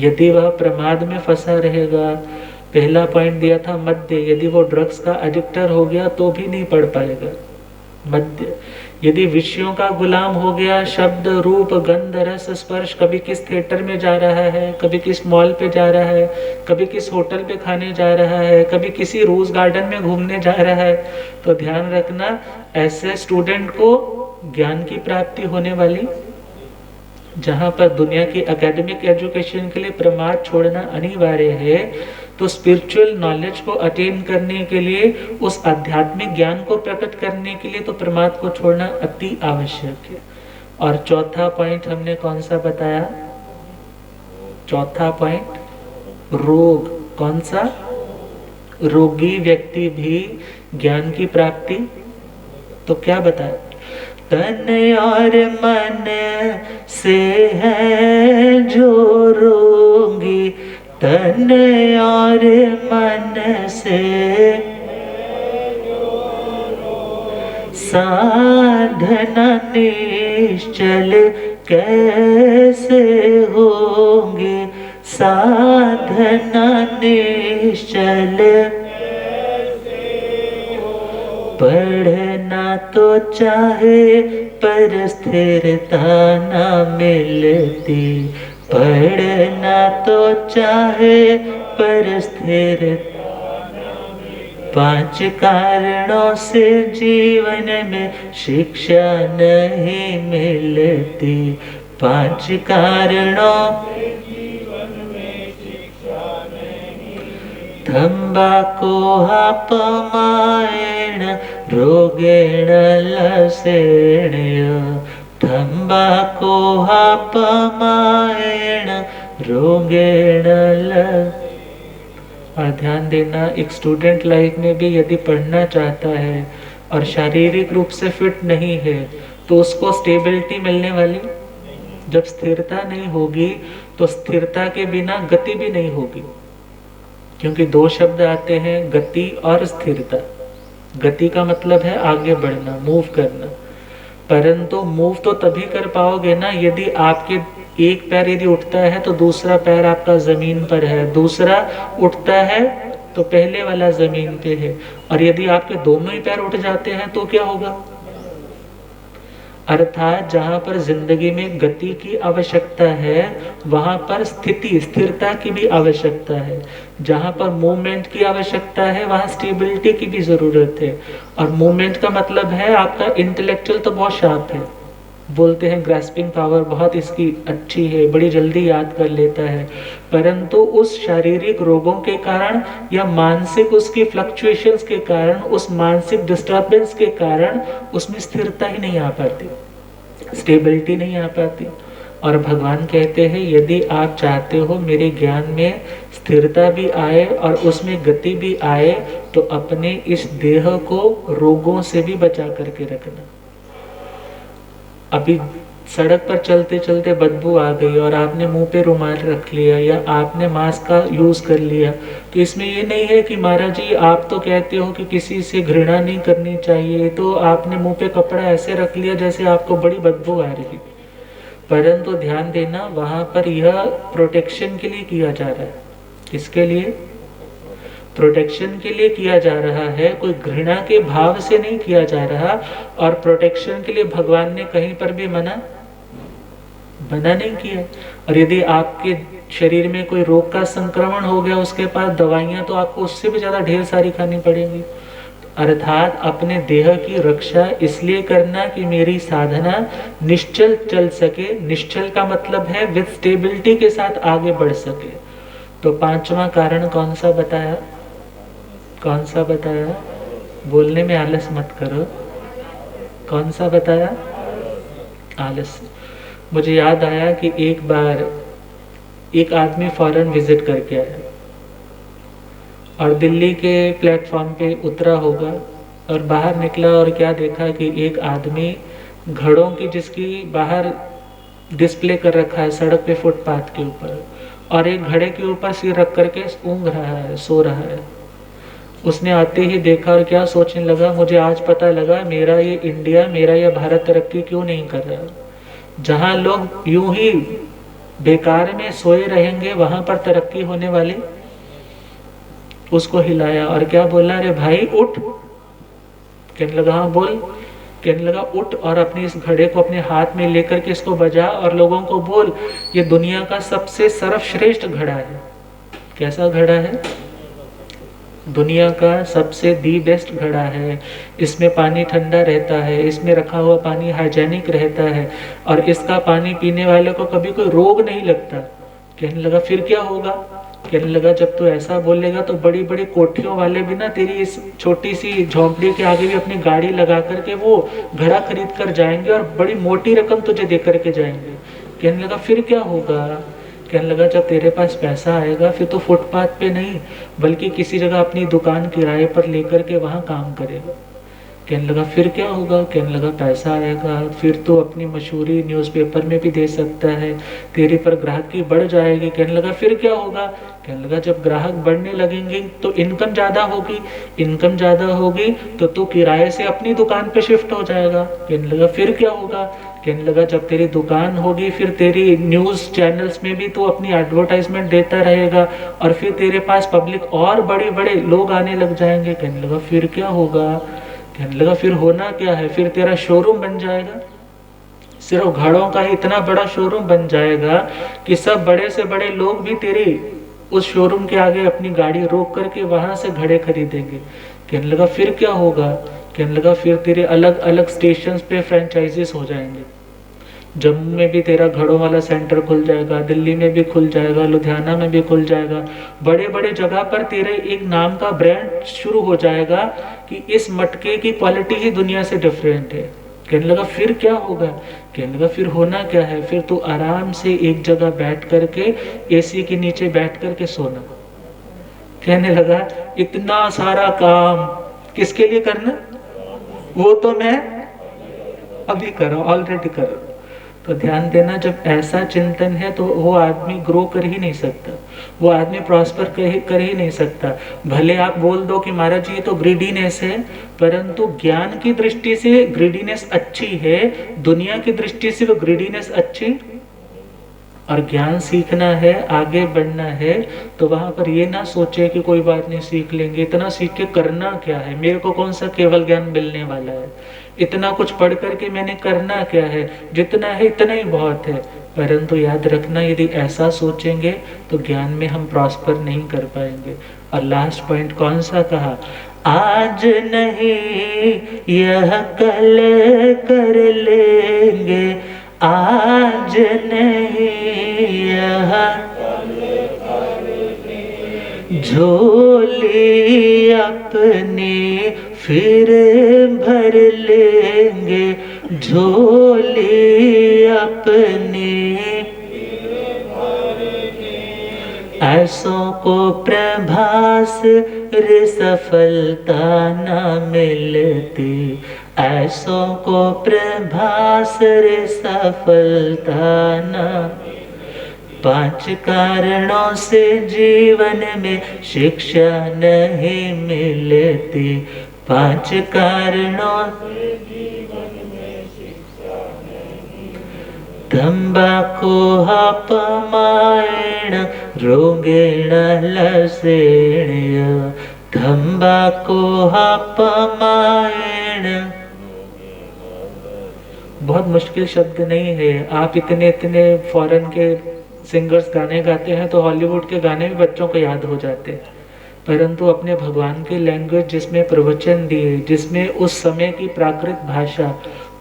यदि वह प्रमाद में फंसा रहेगा, पहला पॉइंट दिया था मद्य, यदि वो ड्रग्स का एडिक्टर हो गया तो भी नहीं पढ़ पाएगा। मद्य यदि विषयों का गुलाम हो गया, शब्द रूप गंध रस स्पर्श, कभी किस थिएटर में जा रहा है, कभी किस मॉल पे जा रहा है, कभी किस होटल पे खाने जा रहा है, कभी किसी रोज गार्डन में घूमने जा रहा है, तो ध्यान रखना ऐसे स्टूडेंट को ज्ञान की प्राप्ति होने वाली, जहां पर दुनिया की एकेडमिक एजुकेशन के लिए प्रमाद छोड़ना अनिवार्य है, तो स्पिरिचुअल नॉलेज को अटेन करने के लिए, उस आध्यात्मिक ज्ञान को प्रकट करने के लिए तो प्रमाद को छोड़ना अति आवश्यक है। और चौथा पॉइंट हमने कौन सा बताया? चौथा पॉइंट रोग। कौन सा? रोगी व्यक्ति भी ज्ञान की प्राप्ति। तो क्या बताया? तन और मन से है जो रोगी, तन और मन से साधना निश्चल कैसे होंगे, साधना निश्चल पढ़ना तो चाहे पर स्थिरता न मिलती, पढ़ना तो चाहे पर स्थिरता। 5 कारणों से जीवन में शिक्षा नहीं मिलती, 5 कारणों। तंबाकू अपमायण रोगेण लसेण्य, तंबाकू अपमायण रोगेण ल। और ध्यान देना, एक स्टूडेंट लाइफ में भी यदि पढ़ना चाहता है और शारीरिक रूप से फिट नहीं है तो उसको स्टेबिलिटी मिलने वाली। जब स्थिरता नहीं होगी तो स्थिरता के बिना गति भी नहीं होगी, क्योंकि 2 शब्द आते हैं, गति और स्थिरता। गति का मतलब है आगे बढ़ना, मूव करना, परंतु मूव तो तभी कर पाओगे ना यदि आपके एक पैर यदि उठता है तो दूसरा पैर आपका जमीन पर है, दूसरा उठता है तो पहले वाला जमीन पे है, और यदि आपके दोनों ही पैर उठ जाते हैं तो क्या होगा। अर्थात जहाँ पर जिंदगी में गति की आवश्यकता है वहाँ पर स्थिति स्थिरता की भी आवश्यकता है, जहाँ पर मूवमेंट की आवश्यकता है वहाँ स्टेबिलिटी की भी जरूरत है। और मूवमेंट का मतलब है आपका इंटेलेक्चुअल तो बहुत शार्प है, बोलते हैं ग्रास्पिंग पावर बहुत इसकी अच्छी है, बड़ी जल्दी याद कर लेता है, परंतु उस शारीरिक रोगों के कारण या मानसिक उसकी फ्लक्चुएशंस के कारण, उस मानसिक डिस्टर्बेंस के कारण उसमें स्थिरता ही नहीं आ पाती, स्टेबिलिटी नहीं आ पाती। और भगवान कहते हैं यदि आप चाहते हो मेरे ज्ञान में स्थिरता भी आए और उसमें गति भी आए तो अपने इस देह को रोगों से भी बचा करके रखना। अभी सड़क पर चलते चलते बदबू आ गई और आपने मुंह पे रुमाल रख लिया या आपने मास्क का यूज कर लिया, तो इसमें ये नहीं है कि महाराज जी आप तो कहते हो कि किसी से घृणा नहीं करनी चाहिए, तो आपने मुंह पे कपड़ा ऐसे रख लिया जैसे आपको बड़ी बदबू आ रही। परंतु ध्यान देना वहां पर यह प्रोटेक्शन के लिए किया जा रहा है। किसके लिए? प्रोटेक्शन के लिए किया जा रहा है, कोई घृणा के भाव से नहीं किया जा रहा। और प्रोटेक्शन के लिए भगवान ने कहीं पर भी मना नहीं किया। और यदि आपके शरीर में कोई रोग का संक्रमण हो गया, उसके पास दवाइयां तो आपको उससे भी ज्यादा ढेर सारी खानी पड़ेंगी। अर्थात अपने देह की रक्षा इसलिए करना कि मेरी साधना निश्चल चल सके। निश्चल का मतलब है विद स्टेबिलिटी के साथ आगे बढ़ सके। तो 5वां कारण कौन सा बताया? कौन सा बताया? बोलने में आलस मत करो। कौन सा बताया? आलस। मुझे याद आया कि एक बार एक आदमी फॉरेन विजिट करके आया और दिल्ली के प्लेटफॉर्म पे उतरा होगा और बाहर निकला और क्या देखा कि एक आदमी घड़ों की जिसकी बाहर डिस्प्ले कर रखा है सड़क पे फुटपाथ के ऊपर, और एक घड़े के ऊपर सिर रख करके ऊँघ रहा है, सो रहा है। उसने आते ही देखा और क्या सोचने लगा, मुझे आज पता लगा मेरा ये इंडिया, मेरा ये भारत तरक्की क्यों नहीं कर रहा। जहाँ लोग यूं ही बेकार में सोए रहेंगे वहां पर तरक्की होने वाली। उसको हिलाया और क्या बोला, अरे भाई उठ। कहने लगा हाँ बोल। कहने लगा उठ और अपनी इस घड़े को अपने हाथ में लेकर के इसको बजा और लोगों को बोल ये दुनिया का सबसे सर्वश्रेष्ठ घड़ा है। कैसा घड़ा है? दुनिया का सबसे दी बेस्ट घड़ा है। इसमें पानी ठंडा रहता है, इसमें रखा हुआ पानी हाइजेनिक रहता है और इसका पानी पीने वाले को कभी कोई रोग नहीं लगता। कहने लगा फिर क्या होगा? कहने लगा जब तू ऐसा बोलेगा तो बड़ी बड़ी कोठियों वाले भी ना तेरी इस छोटी सी झोंपड़ी के आगे भी अपनी गाड़ी लगा करके वो घड़ा खरीद कर जाएंगे और बड़ी मोटी रकम तुझे दे करके जाएंगे। कहने लगा फिर क्या होगा? कहने लगा जब तेरे पास पैसा आएगा फिर तो फुटपाथ पे नहीं बल्कि किसी जगह अपनी दुकान किराए पर लेकर के वहाँ काम करेगा। कहने लगा फिर क्या होगा? कहने लगा पैसा आएगा फिर तो अपनी मशहूरी न्यूज़पेपर में भी दे सकता है, तेरे पर ग्राहकी बढ़ जाएगी। कहने लगा फिर क्या होगा? कहने लगा जब ग्राहक बढ़ने लगेंगे तो इनकम ज़्यादा होगी, इनकम ज़्यादा होगी तो तू किराए से अपनी दुकान पे शिफ्ट हो जाएगा। कहने लगा फिर क्या होगा? कहने लगा जब तेरी दुकान होगी फिर तेरी न्यूज़ चैनल्स में भी तू अपनी एडवर्टाइजमेंट देता रहेगा और फिर तेरे पास पब्लिक और बड़े बड़े लोग आने लग जाएंगे। कहने लगा फिर क्या होगा? कहने लगा फिर होना क्या है, फिर तेरा शोरूम बन जाएगा, सिर्फ घड़ों का ही इतना बड़ा शोरूम बन जाएगा कि सब बड़े से बड़े लोग भी तेरी उस शोरूम के आगे अपनी गाड़ी रोक करके वहां से घड़े खरीदेंगे। कहने लगा फिर क्या होगा, कहने लगा फिर तेरे अलग अलग स्टेशन पे फ्रेंचाइजीज हो जाएंगे। जम्मू में भी तेरा घड़ों वाला सेंटर खुल जाएगा, दिल्ली में भी खुल जाएगा, लुधियाना में भी खुल जाएगा, बड़े बड़े जगह पर तेरे एक नाम का ब्रांड शुरू हो जाएगा कि इस मटके की क्वालिटी ही दुनिया से डिफरेंट है। कहने लगा फिर क्या होगा, कहने लगा फिर होना क्या है, फिर तू आराम से एक जगह बैठ करके एसी के नीचे बैठ करके सोना। कहने लगा इतना सारा काम किसके लिए करना, वो तो मैं अभी कर रहा हूं, ऑलरेडी कर रहा हूं। तो ध्यान देना, जब ऐसा चिंतन है तो वो आदमी ग्रो कर ही नहीं सकता, वो आदमी प्रॉस्पर कर ही नहीं सकता। भले आप बोल दो कि महाराज जी ये तो ग्रीडीनेस है, परंतु ज्ञान की दृष्टि से ग्रीडीनेस अच्छी है, दुनिया की दृष्टि से वो ग्रीडीनेस अच्छी। और ज्ञान सीखना है, आगे बढ़ना है, तो वहां पर ये ना सोचे कि कोई बात नहीं सीख लेंगे, इतना सीख के करना क्या है, मेरे को कौन सा केवल ज्ञान मिलने वाला है, इतना कुछ पढ़ करके मैंने करना क्या है, जितना है इतना ही बहुत है। परंतु याद रखना, यदि ऐसा सोचेंगे तो ज्ञान में हम प्रॉस्पर नहीं कर पाएंगे। और लास्ट पॉइंट कौन सा कहा, आज नहीं यह कल कर लेंगे, आज नहीं यह झोली अपनी फिर भर लेंगे, झोली अपनी। ऐसों को प्रभास रे सफलता न मिलती, ऐसों को प्रभास रे सफलता न। 5 कारणों से जीवन में शिक्षा नहीं मिलती, 5 कारणों से जीवन में शिक्षा नहीं। तंबाकू अपमायण रोगेण लसेण्य, तंबाकू अपमायण। बहुत मुश्किल शब्द नहीं है, आप इतने फॉरेन के सिंगर्स गाने गाते हैं तो हॉलीवुड के गाने भी बच्चों को याद हो जाते हैं, परंतु अपने भगवान की लैंग्वेज जिसमें प्रवचन दिए, जिसमें उस समय की प्राकृत भाषा,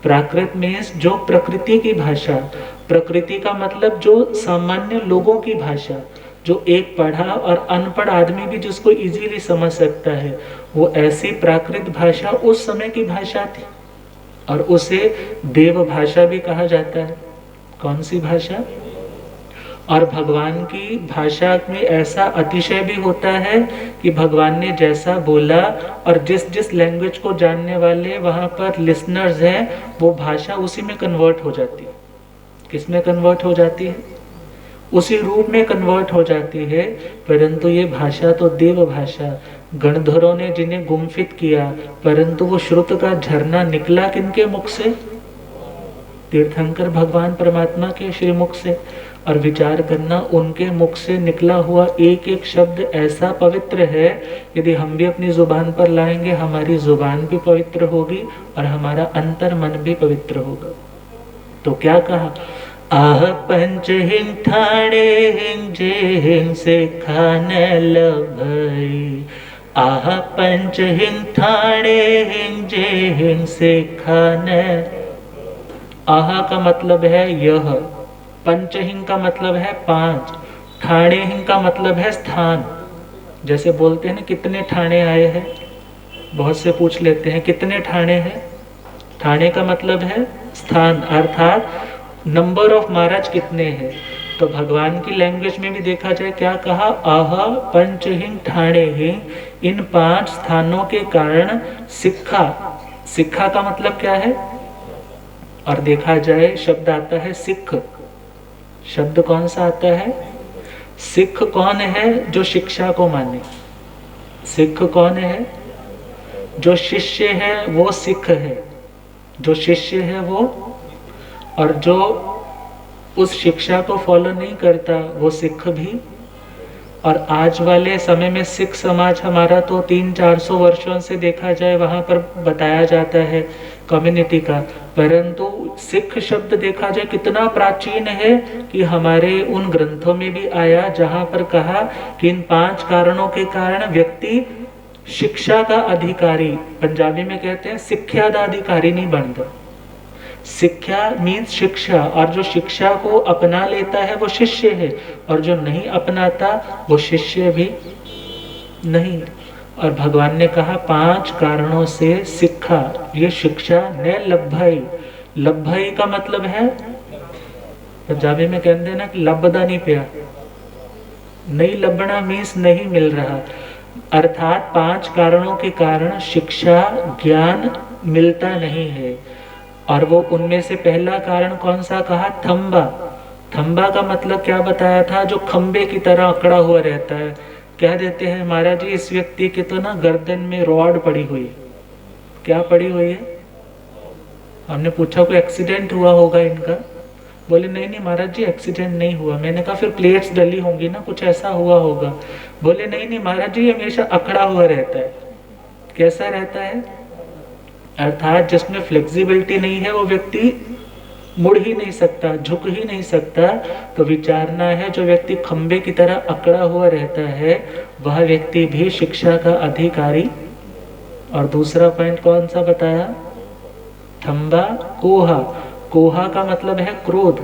प्राकृत मीन्स जो प्रकृति की भाषा, प्रकृति का मतलब जो सामान्य लोगों की भाषा, जो एक पढ़ा और अनपढ़ आदमी भी जिसको इजीली समझ सकता है, वो ऐसी प्राकृत भाषा उस समय की भाषा थी। और उसे देव भाषा भी कहा जाता है। कौन सी भाषा? और भगवान की भाषा में ऐसा अतिशय भी होता है कि भगवान ने जैसा बोला और जिस जिस लैंग्वेज को जानने वाले वहाँ पर लिसनर्स हैं, वो भाषा उसी में कन्वर्ट हो जाती है। किस में कन्वर्ट हो जाती है? उसी रूप में कन्वर्ट हो जाती है। परंतु ये भाषा तो देव भाषा, गणधरों ने जिन्हें गुम्फित किया, परंतु वो श्रुत का झरना निकला किनके मुख से? तीर्थंकर भगवान परमात्मा के श्री मुख से। और विचार करना, उनके मुख से निकला हुआ एक एक शब्द ऐसा पवित्र है, यदि हम भी अपनी जुबान पर लाएंगे, हमारी जुबान भी पवित्र होगी और हमारा अंतर मन भी पवित्र होगा। तो क्या कहा? आह पंच हिंग ठाणे हिंग जे हिंग से खाने लभई, आह पंच हिंग ठाणे हिंग जे हिंग से खाने। आह का मतलब है यह, पंचहिंग का मतलब है 5, ठाणे हिंग का मतलब है स्थान। जैसे बोलते हैं ना कितने ठाणे आए हैं, बहुत से पूछ लेते हैं कितने ठाणे हैं। ठाणे का मतलब है स्थान, अर्थात नंबर ऑफ महाराज कितने हैं। तो भगवान की लैंग्वेज में भी देखा जाए क्या कहा? आह पंचहिंग ठाणे हिंग, इन 5 स्थानों के कारण सिक्खा। सिक्खा का मतलब क्या है? और देखा जाए शब्द आता है सिख। शब्द कौन सा आता है? सिख कौन है? जो शिक्षा को माने। सिख कौन है? जो शिष्य है वो सिख है, जो शिष्य है वो। और जो उस शिक्षा को फॉलो नहीं करता वो सिख भी। और आज वाले समय में सिख समाज हमारा तो 300-400 वर्षों से देखा जाए वहाँ पर बताया जाता है कम्युनिटी का, परंतु सिख शब्द देखा जाए कितना प्राचीन है कि हमारे उन ग्रंथों में भी आया जहाँ पर कहा कि इन 5 कारणों के कारण व्यक्ति शिक्षा का अधिकारी, पंजाबी में कहते हैं सिक्ख्या दा अधिकारी नहीं बनता। शिक्षा मीन्स शिक्षा, और जो शिक्षा को अपना लेता है वो शिष्य है, और जो नहीं अपनाता वो शिष्य भी नहीं। और भगवान ने कहा 5 कारणों से सिक्खा, ये शिक्षा ने लब्भाई। लब्भाई का मतलब है, पंजाबी में कहते हैं ना कि लब्बदा नहीं पिया, नहीं लबना मीन्स नहीं मिल रहा, अर्थात 5 कारणों के कारण शिक्षा ज्ञान मिलता नहीं है। और वो उनमें से पहला कारण कौन सा कहा? थंबा। थंबा का मतलब क्या बताया था? जो खंबे की तरह अकड़ा हुआ रहता है। कह देते हैं महाराज जी इस व्यक्ति के तो ना गर्दन में रॉड पड़ी हुई है। क्या पड़ी हुई है? हमने पूछा कोई एक्सीडेंट हुआ होगा इनका? बोले नहीं नहीं महाराज जी एक्सीडेंट नहीं हुआ। मैंने कहा फिर प्लेट्स डली होंगी ना, कुछ ऐसा हुआ होगा। बोले नहीं नहीं महाराज जी हमेशा अकड़ा हुआ रहता है। कैसा रहता है? अर्थात जिसमें फ्लेक्सिबिलिटी नहीं है वो व्यक्ति मुड़ ही नहीं सकता, झुक ही नहीं सकता। तो विचारना है जो व्यक्ति खंबे की तरह अकड़ा हुआ रहता है वह व्यक्ति भी शिक्षा का अधिकारी। और दूसरा पॉइंट कौन सा बताया? थंबा कोहा। कोहा का मतलब है क्रोध।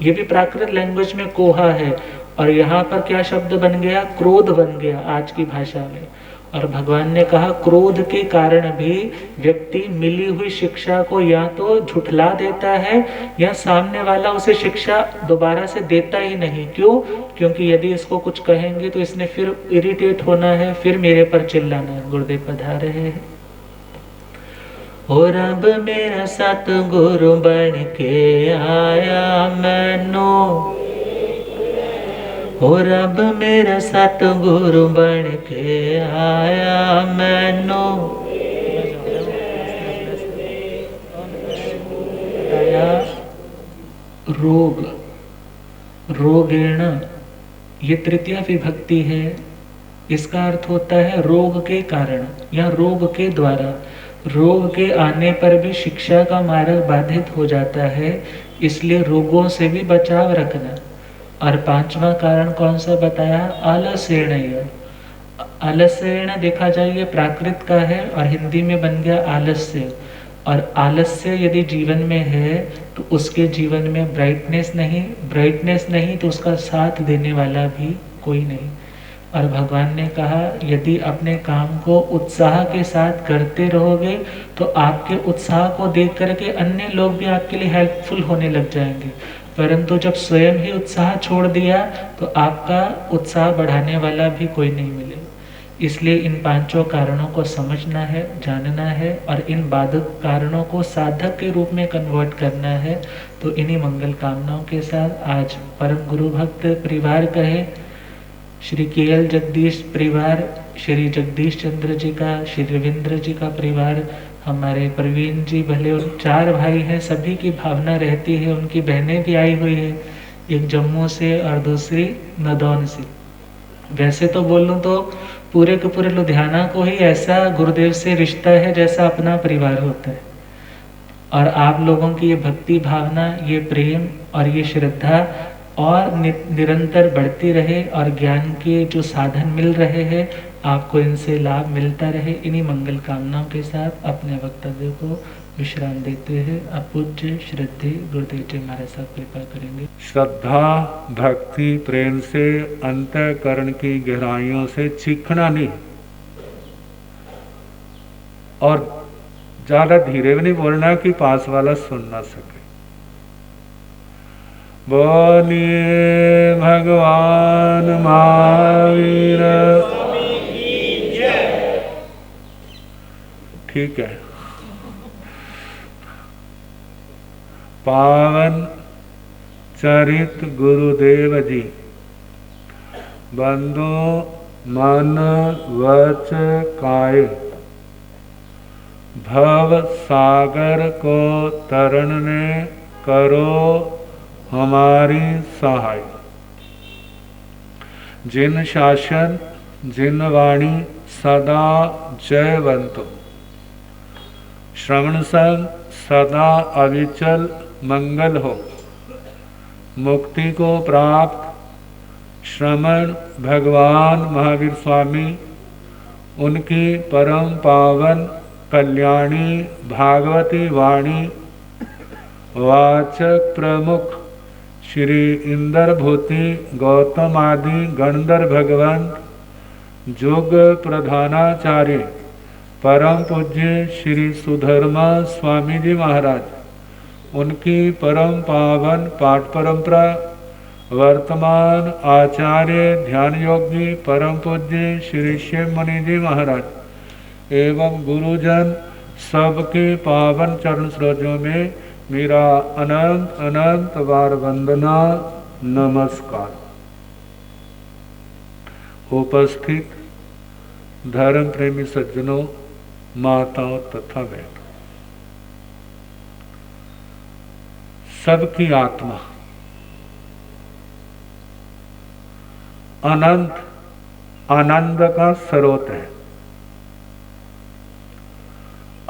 ये भी प्राकृत लैंग्वेज में कोहा है, और यहाँ पर क्या शब्द बन गया? क्रोध बन गया आज की भाषा में। और भगवान ने कहा क्रोध के कारण भी व्यक्ति मिली हुई शिक्षा को या तो झुठला देता है या सामने वाला उसे शिक्षा दोबारा से देता ही नहीं। क्यों? क्योंकि यदि इसको कुछ कहेंगे तो इसने फिर इरिटेट होना है, फिर मेरे पर चिल्लाना है। गुरुदेव पधारे हैं। हो रब मेरा सतगुरु बन के आया मैनू, हो रब मेरा सतगुरु बन के आया मैनू। रोग, रोगेण, ये तृतीया विभक्ति है। इसका अर्थ होता है रोग के कारण या रोग के द्वारा। रोग के आने पर भी शिक्षा का मार्ग बाधित हो जाता है, इसलिए रोगों से भी बचाव रखना। और 5वां कारण कौन सा बताया? आलसेण। आलसेण देखा जाए ये प्राकृत का है और हिंदी में बन गया आलस्य। और आलस्य यदि जीवन में है तो उसके जीवन में ब्राइटनेस नहीं तो उसका साथ देने वाला भी कोई नहीं। और भगवान ने कहा यदि अपने काम को उत्साह के साथ करते रहोगे तो आपके उत्साह को देख करके अन्य लोग भी आपके लिए हेल्पफुल होने लग जाएंगे। परंतु जब स्वयं ही उत्साह छोड़ दिया तो आपका उत्साह बढ़ाने वाला भी कोई नहीं मिले। इसलिए इन 5 कारणों को समझना है, जानना है और इन बाधक कारणों को साधक के रूप में कन्वर्ट करना है। तो इन्हीं मंगल कामनाओं के साथ आज परम गुरु भक्त परिवार कहे श्री केएल जगदीश परिवार, श्री जगदीश चंद्र जी का, श्री रविंद्र जी का परिवार, हमारे प्रवीण जी भले 4 भाई हैं, सभी की भावना रहती है। उनकी बहनें भी आई हुई है, एक जम्मू से और दूसरी नदौन से। वैसे तो बोलूं तो पूरे के पूरे लुधियाना को ही ऐसा गुरुदेव से रिश्ता है जैसा अपना परिवार होता है। और आप लोगों की ये भक्ति भावना, ये प्रेम और ये श्रद्धा और निरंतर बढ़ती रहे और ज्ञान के जो साधन मिल रहे हैं आपको इनसे लाभ मिलता रहे। इन्हीं मंगल कामनाओं के साथ अपने वक्तव्य को विश्राम देते हैं। अब पूज्य श्रद्धेय गुरुदेव जी हमारे साथ कृपा करेंगे। श्रद्धा भक्ति प्रेम से अंतःकरण की गहराइयों से चीखना नहीं, और ज्यादा धीरे भी नहीं बोलना कि पास वाला सुन ना सके। बोलिए भगवान महावीर। ठीक है। पावन चरित गुरुदेव जी, बंधु मन वच काये, भव सागर को तरने करो हमारी सहाय। जिन शासन जिन वाणी सदा जयवंतो, श्रवण संग सदा अविचल मंगल हो। मुक्ति को प्राप्त श्रमण भगवान महावीर स्वामी, उनकी परम पावन कल्याणी भागवती वाणी वाचक प्रमुख श्री इंद्रभूति गौतम आदि गणधर भगवंत, जोग प्रधानाचार्य परम पूज्य श्री सुधर्मा स्वामी जी महाराज, उनकी परम पावन पाठ परंपरा, वर्तमान आचार्य ध्यान योगी परम पूज्य श्री शिव मुनि जी महाराज एवं गुरुजन सबके पावन चरण सरोजों में मेरा अनंत अनंत बार वंदना नमस्कार। उपस्थित धर्म प्रेमी सज्जनों, माताओं तथा बहनों, सबकी आत्मा अनंत आनंद का स्रोत है,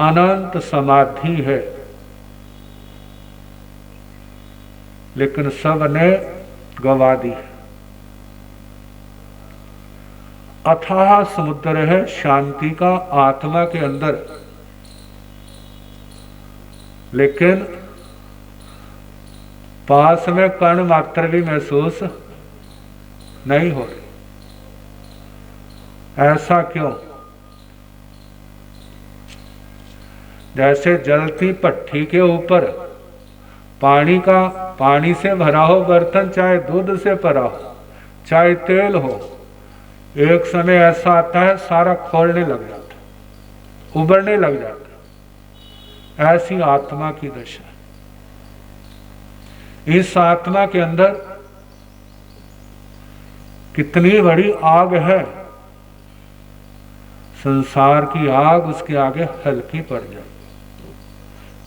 अनंत समाधि है, लेकिन सब ने गवा दी है। अथाह समुद्र है शांति का आत्मा के अंदर, लेकिन पास में कण मात्र भी महसूस नहीं हो रही। ऐसा क्यों? जैसे जलती भट्ठी के ऊपर पानी से भरा हो बर्तन, चाहे दूध से भरा हो, चाहे तेल हो, एक समय ऐसा आता है सारा खोलने लग जाता, उबलने लग जाता। ऐसी आत्मा की दशा। इस आत्मा के अंदर कितनी बड़ी आग है, संसार की आग उसके आगे हल्की पड़ जाए।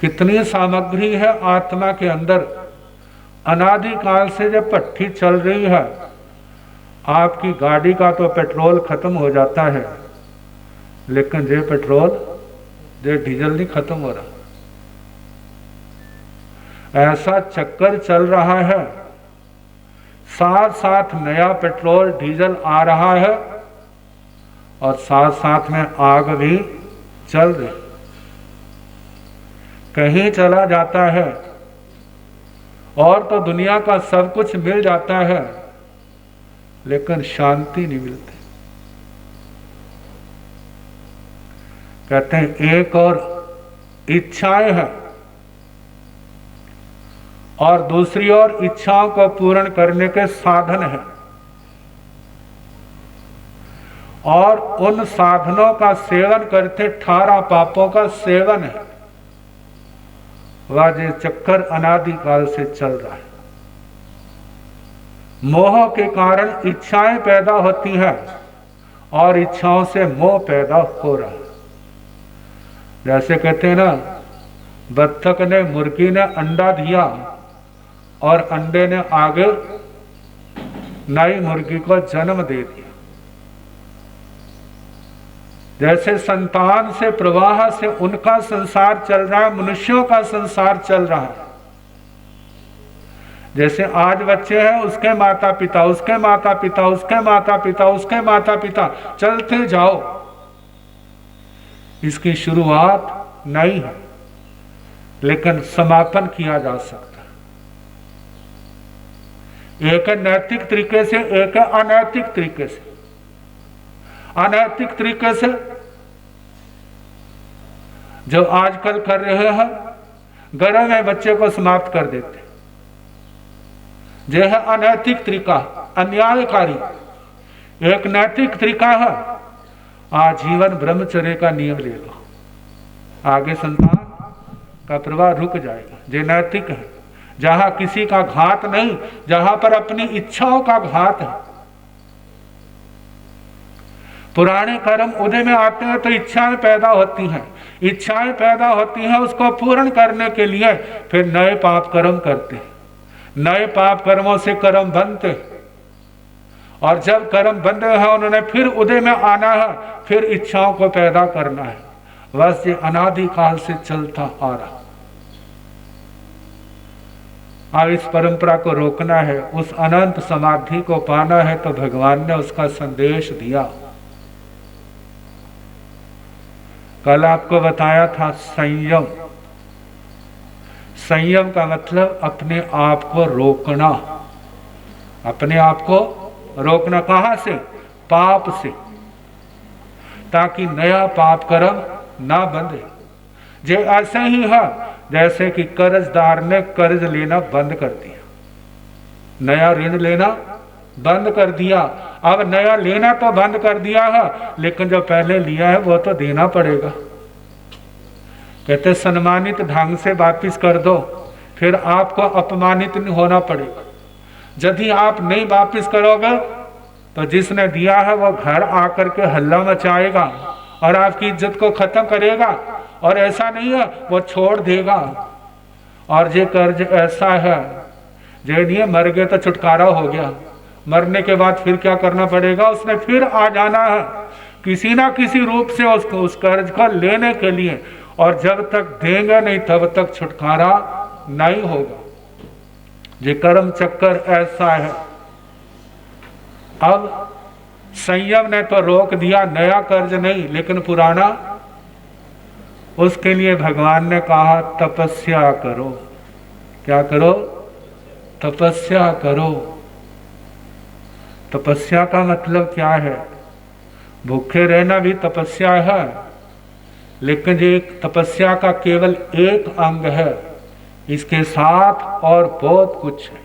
कितनी सामग्री है आत्मा के अंदर। अनादिकाल से जब भट्ठी चल रही है, आपकी गाड़ी का तो पेट्रोल खत्म हो जाता है, लेकिन ये पेट्रोल ये डीजल नहीं खत्म हो रहा। ऐसा चक्कर चल रहा है, साथ साथ नया पेट्रोल डीजल आ रहा है और साथ साथ में आग भी चल रही। कहीं चला जाता है और तो दुनिया का सब कुछ मिल जाता है, लेकिन शांति नहीं मिलती। कहते हैं एक और इच्छाएं हैं और दूसरी ओर इच्छाओं को पूर्ण करने के साधन हैं, और उन साधनों का सेवन करते 18 पापों का सेवन है। वह चक्कर अनादिकाल से चल रहा है। मोह के कारण इच्छाएं पैदा होती हैं और इच्छाओं से मोह पैदा हो रहा है। जैसे कहते हैं ना, बत्तख ने मुर्गी ने अंडा दिया और अंडे ने आगे नई मुर्गी को जन्म दे दिया। जैसे संतान से प्रवाह से उनका संसार चल रहा है, मनुष्यों का संसार चल रहा है। जैसे आज बच्चे हैं, उसके माता पिता, उसके माता पिता, उसके माता पिता, उसके माता पिता, चलते जाओ। इसकी शुरुआत नहीं है, लेकिन समापन किया जा सकता है। एक है नैतिक तरीके से, एक है अनैतिक तरीके से। अनैतिक तरीके से जो आजकल कर रहे हैं, गर्भ में बच्चे को समाप्त कर देते, यह है अनैतिक तरीका, अन्यायकारी। एक नैतिक तरीका है, आजीवन ब्रह्मचर्य का नियम ले लो, आगे संतान का प्रवाह रुक जाएगा। ये नैतिक है, जहां किसी का घात नहीं, जहां पर अपनी इच्छाओं का घात है। पुराने कर्म उदय में आते हैं तो इच्छाएं पैदा होती हैं, इच्छाएं पैदा होती हैं, उसको पूर्ण करने के लिए फिर नए पाप कर्म करते हैं, नए पाप कर्मों से कर्म बनते और जब कर्म बंद है उन्होंने फिर उदय में आना है, फिर इच्छाओं को पैदा करना है। बस ये अनादिकाल से चलता आ रहा। अब इस परंपरा को रोकना है, उस अनंत समाधि को पाना है, तो भगवान ने उसका संदेश दिया। कल आपको बताया था संयम। संयम का मतलब अपने आप को रोकना। अपने आप को रोकना कहां से? पाप से, ताकि नया पाप कर्म ना बंधे। जे ऐसे ही है जैसे कि कर्जदार ने कर्ज लेना बंद कर दिया, नया ऋण लेना बंद कर दिया। अब नया लेना तो बंद कर दिया है, लेकिन जो पहले लिया है वो तो देना पड़ेगा। कहते सम्मानित ढंग से वापिस कर दो, फिर आपको अपमानित नहीं होना पड़ेगा। यदि आप नहीं वापिस करोगे तो जिसने दिया है वो घर आकर के हल्ला मचाएगा और आपकी इज्जत को खत्म करेगा। और ऐसा नहीं है वो छोड़ देगा। और ये कर्ज ऐसा है, जे नहीं मर गए तो छुटकारा हो गया, मरने के बाद फिर क्या करना पड़ेगा? उसने फिर आ जाना है किसी ना किसी रूप से उस कर्ज को लेने के लिए। और जब तक देंगे नहीं तब तक छुटकारा नहीं होगा। ये कर्म चक्कर ऐसा है। अब संयम ने तो रोक दिया, नया कर्ज नहीं लेकिन पुराना। उसके लिए भगवान ने कहा तपस्या करो। क्या करो? तपस्या करो। तपस्या का मतलब क्या है? भूखे रहना भी तपस्या है, लेकिन ये तपस्या का केवल एक अंग है, इसके साथ और बहुत कुछ है।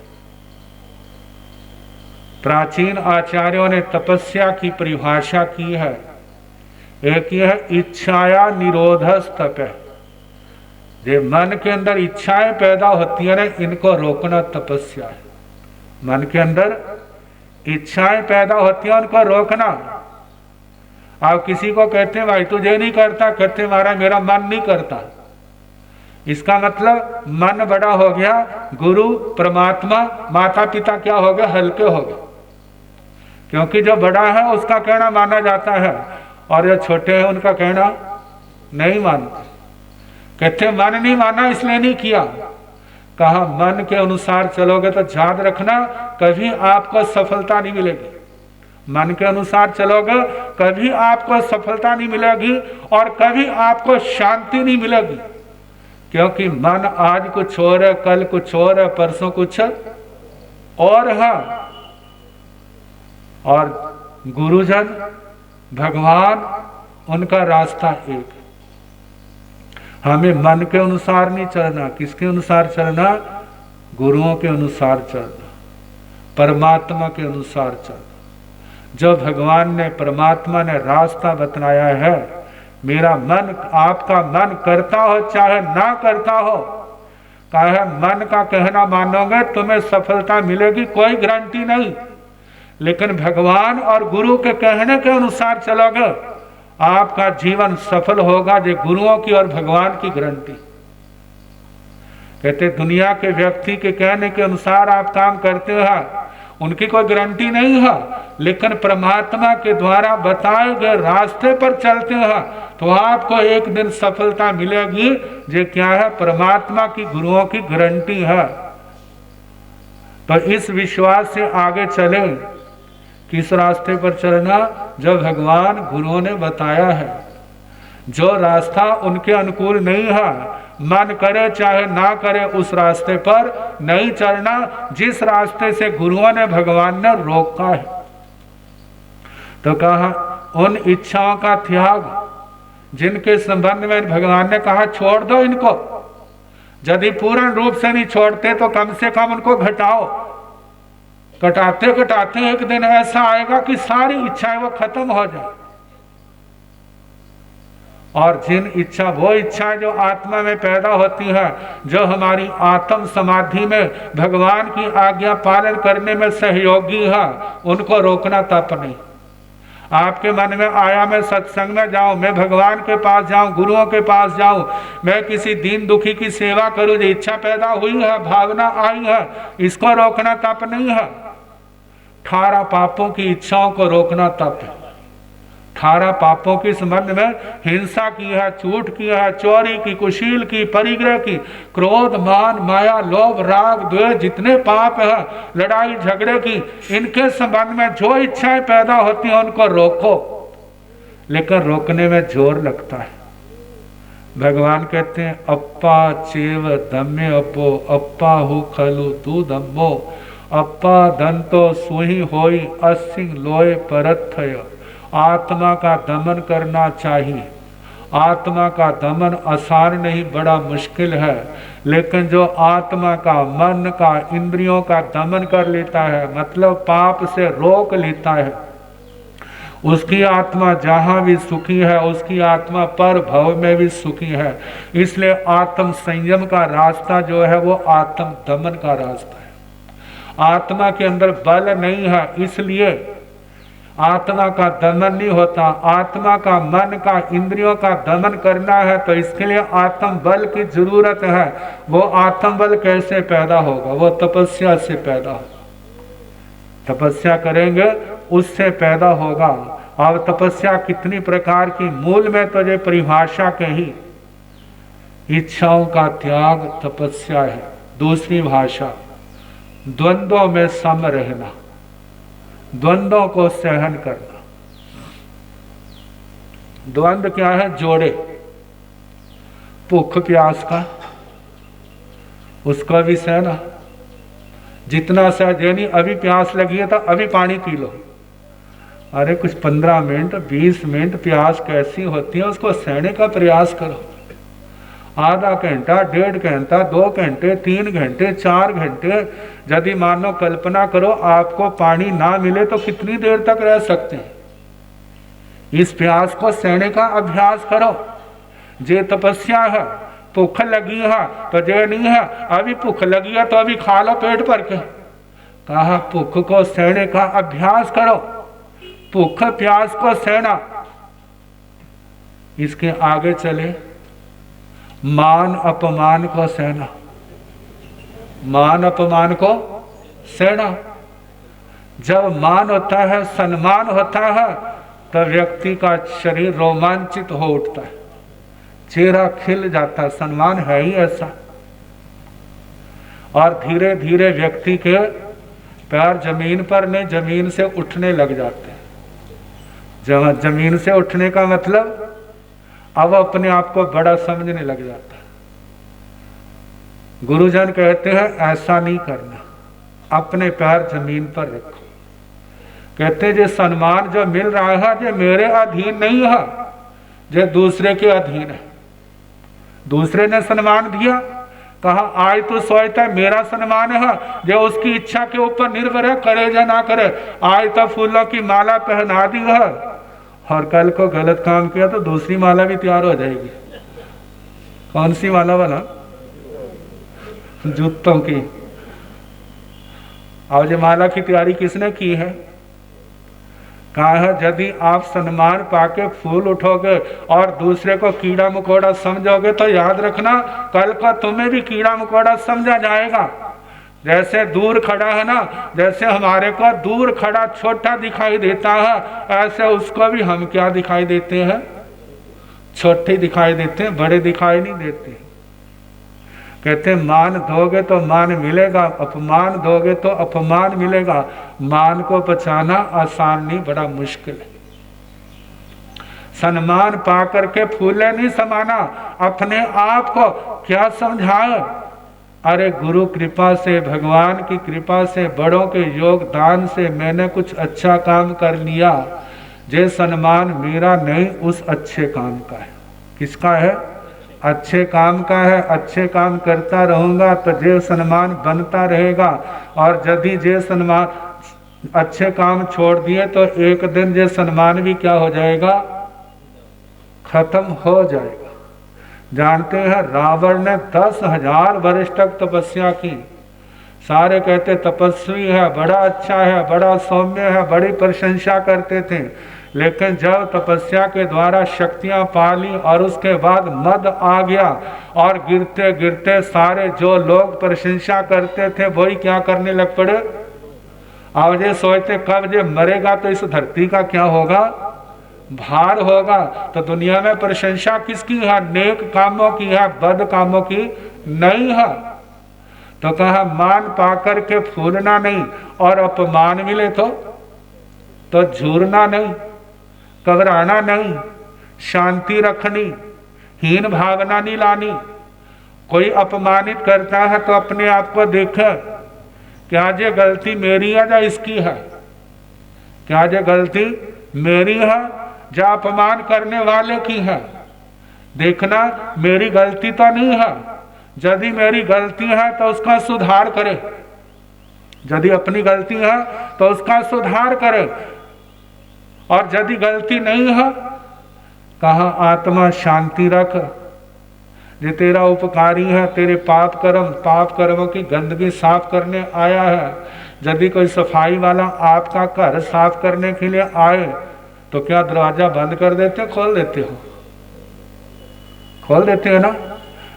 प्राचीन आचार्यों ने तपस्या की परिभाषा की है। एक ये है इच्छाया निरोधस्तप। जो मन के अंदर इच्छाएं पैदा होती है ना, इनको रोकना तपस्या है। मन के अंदर इच्छाएं पैदा होती है, उनको रोकना। आप किसी को कहते हैं भाई तुझे नहीं करता, कहते हमारा मेरा मन नहीं करता। इसका मतलब मन बड़ा हो गया, गुरु परमात्मा माता पिता क्या हो गए? हल्के हो गए। क्योंकि जो बड़ा है उसका कहना माना जाता है और जो छोटे हैं उनका कहना नहीं मानते। कहते मन नहीं माना इसलिए नहीं किया। कहा मन के अनुसार चलोगे तो याद रखना कभी आपको सफलता नहीं मिलेगी। मन के अनुसार चलोगे कभी आपको सफलता नहीं मिलेगी और कभी आपको शांति नहीं मिलेगी। क्योंकि मन आज कुछ और है, कल कुछ और है, परसों कुछ और है। और गुरुजन भगवान उनका रास्ता एक। हमें मन के अनुसार नहीं चलना। किसके अनुसार चलना? गुरुओं के अनुसार चलना, परमात्मा के अनुसार चलना। जो भगवान ने परमात्मा ने रास्ता बतलाया है, मेरा मन आपका मन करता हो चाहे ना करता हो, कहे मन का कहना मानोगे तुम्हें सफलता मिलेगी, कोई गारंटी नहीं। लेकिन भगवान और गुरु के कहने के अनुसार चलोगे आपका जीवन सफल होगा। ये गुरुओं की और भगवान की गारंटी। कहते दुनिया के व्यक्ति के कहने के अनुसार आप काम करते हैं, उनकी कोई गारंटी नहीं है। लेकिन परमात्मा के द्वारा बताए गए रास्ते पर चलते हैं तो आपको एक दिन सफलता मिलेगी। ये क्या है? परमात्मा की गुरुओं की गारंटी है। तो इस विश्वास से आगे चले। किस रास्ते पर चलना? जो भगवान गुरुओं ने बताया है। जो रास्ता उनके अनुकूल नहीं है, मन करे चाहे ना करे, उस रास्ते पर नहीं चलना जिस रास्ते से गुरुओं ने भगवान ने रोका है। तो कहा उन इच्छाओं का त्याग जिनके संबंध में भगवान ने कहा छोड़ दो इनको। यदि पूर्ण रूप से नहीं छोड़ते तो कम से कम उनको घटाओ। घटाते घटाते एक दिन ऐसा आएगा कि सारी इच्छाएं वो खत्म हो जाए। और जिन इच्छा, वो इच्छाएं जो आत्मा में पैदा होती है, जो हमारी आत्म समाधि में भगवान की आज्ञा पालन करने में सहयोगी है, उनको रोकना तप नहीं। आपके मन में आया मैं सत्संग में जाऊं, मैं भगवान के पास जाऊं, गुरुओं के पास जाऊं, मैं किसी दीन दुखी की सेवा करूं, जो इच्छा पैदा हुई है, भावना आई है, इसको रोकना तप नहीं है। 18 पापों की इच्छाओं को रोकना तप है। 18 पापों के संबंध में हिंसा की है, झूठ की है, चोरी की, कुशील की, परिग्रह की, क्रोध, मान, माया, लोभ, राग, द्वेष, जितने पाप है, लड़ाई झगड़े की, इनके संबंध में जो इच्छाएं पैदा होती हैं उनको रोको। लेकिन रोकने में जोर लगता है। भगवान कहते हैं अप्पा चेव दम्य अपो अप्पा हु खलु तू दम्मो अप्पा दंतो सुही होई असिंग लोए परथय। आत्मा का दमन करना चाहिए। आत्मा का दमन आसान नहीं, बड़ा मुश्किल है। लेकिन जो आत्मा का, मन का, इंद्रियों का दमन कर लेता है, मतलब पाप से रोक लेता है, उसकी आत्मा जहां भी सुखी है, उसकी आत्मा पर भव में भी सुखी है। इसलिए आत्म संयम का रास्ता जो है वो आत्म दमन का रास्ता है। आत्मा के अंदर बल नहीं है, इसलिए आत्मा का दमन नहीं होता। आत्मा का, मन का, इंद्रियों का दमन करना है तो इसके लिए आत्म बल की जरूरत है। वो आत्म बल कैसे पैदा होगा? वो तपस्या से पैदा होगा। तपस्या करेंगे उससे पैदा होगा। अब तपस्या कितनी प्रकार की, मूल में तो ये परिभाषा कही, इच्छाओं का त्याग तपस्या है। दूसरी भाषा, द्वंद्वों में सम रहना, द्वंद्वों को सहन करना। द्वंद्व क्या है? जोड़े, भूख प्यास का, उसका भी सहना। जितना सहज, यानी अभी प्यास लगी है तो अभी पानी पी लो। अरे कुछ 15 मिनट 20 मिनट प्यास कैसी होती है उसको सहने का प्रयास करो। आधा घंटा, 1.5 घंटा, 2 घंटे, 3 घंटे, 4 घंटे, यदि मानो कल्पना करो आपको पानी ना मिले तो कितनी देर तक रह सकते हैं? इस प्यास को सहने का अभ्यास करो। जे तपस्या है। भूख लगी है तो जे नहीं है, अभी भूख लगी है तो अभी खा लो पेट भर के। कहा भूख को सहने का अभ्यास करो, भूख प्यास को सहना। इसके आगे चले, मान अपमान को सहना, मान अपमान को सहना। जब मान होता है, सम्मान होता है, तो व्यक्ति का शरीर रोमांचित हो उठता है, चेहरा खिल जाता है। सम्मान है ही ऐसा। और धीरे धीरे व्यक्ति के पैर जमीन पर नहीं, जमीन से उठने लग जाते हैं। जब जमीन से उठने का मतलब अब अपने आप को बड़ा समझने लग जाता है। गुरुजन कहते हैं ऐसा नहीं करना, अपने पैर जमीन पर रखो। कहते जो सम्मान जो मिल रहा है जो मेरे अधीन नहीं है, जो दूसरे के अधीन है। दूसरे ने सम्मान दिया, कहा आज तो सोचता है मेरा सम्मान है, जो उसकी इच्छा के ऊपर निर्भर है, करे या ना करे। आज तो फूलों की माला पहना दी है और कल को गलत काम किया तो दूसरी माला भी तैयार हो जाएगी। कौन सी माला वाला? जूतों की। और ये माला की तैयारी किसने की है? कहा है यदि आप सम्मान पाके फूल उठोगे और दूसरे को कीड़ा मकोड़ा समझोगे तो याद रखना कल का तुम्हें भी कीड़ा मकोड़ा समझा जाएगा। जैसे दूर खड़ा है ना, जैसे हमारे को दूर खड़ा छोटा दिखाई देता है, ऐसे उसको भी हम क्या दिखाई देते हैं? छोटे दिखाई देते हैं, बड़े दिखाई नहीं देते। कहते मान दोगे तो मान मिलेगा, अपमान दोगे तो अपमान मिलेगा। मान को बचाना आसान नहीं, बड़ा मुश्किल है। सम्मान पा करके फूले नहीं समाना, अपने आप को क्या समझाए? अरे गुरु कृपा से, भगवान की कृपा से, बड़ों के योगदान से मैंने कुछ अच्छा काम कर लिया। जे सम्मान मेरा नहीं, उस अच्छे काम का है। किसका है? अच्छे काम का है। अच्छे काम करता रहूंगा तो जे सम्मान बनता रहेगा। और यदि जे सम्मान अच्छे काम छोड़ दिए तो एक दिन जे सम्मान भी क्या हो जाएगा? खत्म हो जाएगा। जानते हैं रावण ने 10,000 वर्ष तक तपस्या की। सारे कहते तपस्वी है, बड़ा अच्छा है, बड़ा सौम्य है, बड़ी प्रशंसा करते थे। लेकिन जब तपस्या के द्वारा शक्तियां पा ली और उसके बाद मद आ गया और गिरते गिरते सारे जो लोग प्रशंसा करते थे वही क्या करने लग पड़े? अब ये सोचते कब ये मरेगा तो इस धरती का क्या होगा, भार होगा। तो दुनिया में प्रशंसा किसकी है, नेक कामों की है, बद कामों की नहीं है। तो कहा मान पाकर के फूलना नहीं, और अपमान मिले तो झूरना नहीं, घबराना नहीं, शांति रखनी, हीन भावना नहीं लानी। कोई अपमानित करता है तो अपने आप को देखे, क्या ये गलती मेरी है या इसकी है, क्या ये गलती मेरी है या अपमान करने वाले की है। देखना मेरी गलती तो नहीं है, यदि मेरी गलती है तो उसका सुधार करे, यदि अपनी गलती है तो उसका सुधार करे। और यदि गलती नहीं है, कहा आत्मा शांति रख, जो तेरा उपकारी है, तेरे पाप कर्मों की गंदगी साफ करने आया है। यदि कोई सफाई वाला आपका घर साफ करने के लिए आए तो क्या दरवाजा बंद कर देते, खोल देते हो, खोल देते हो ना।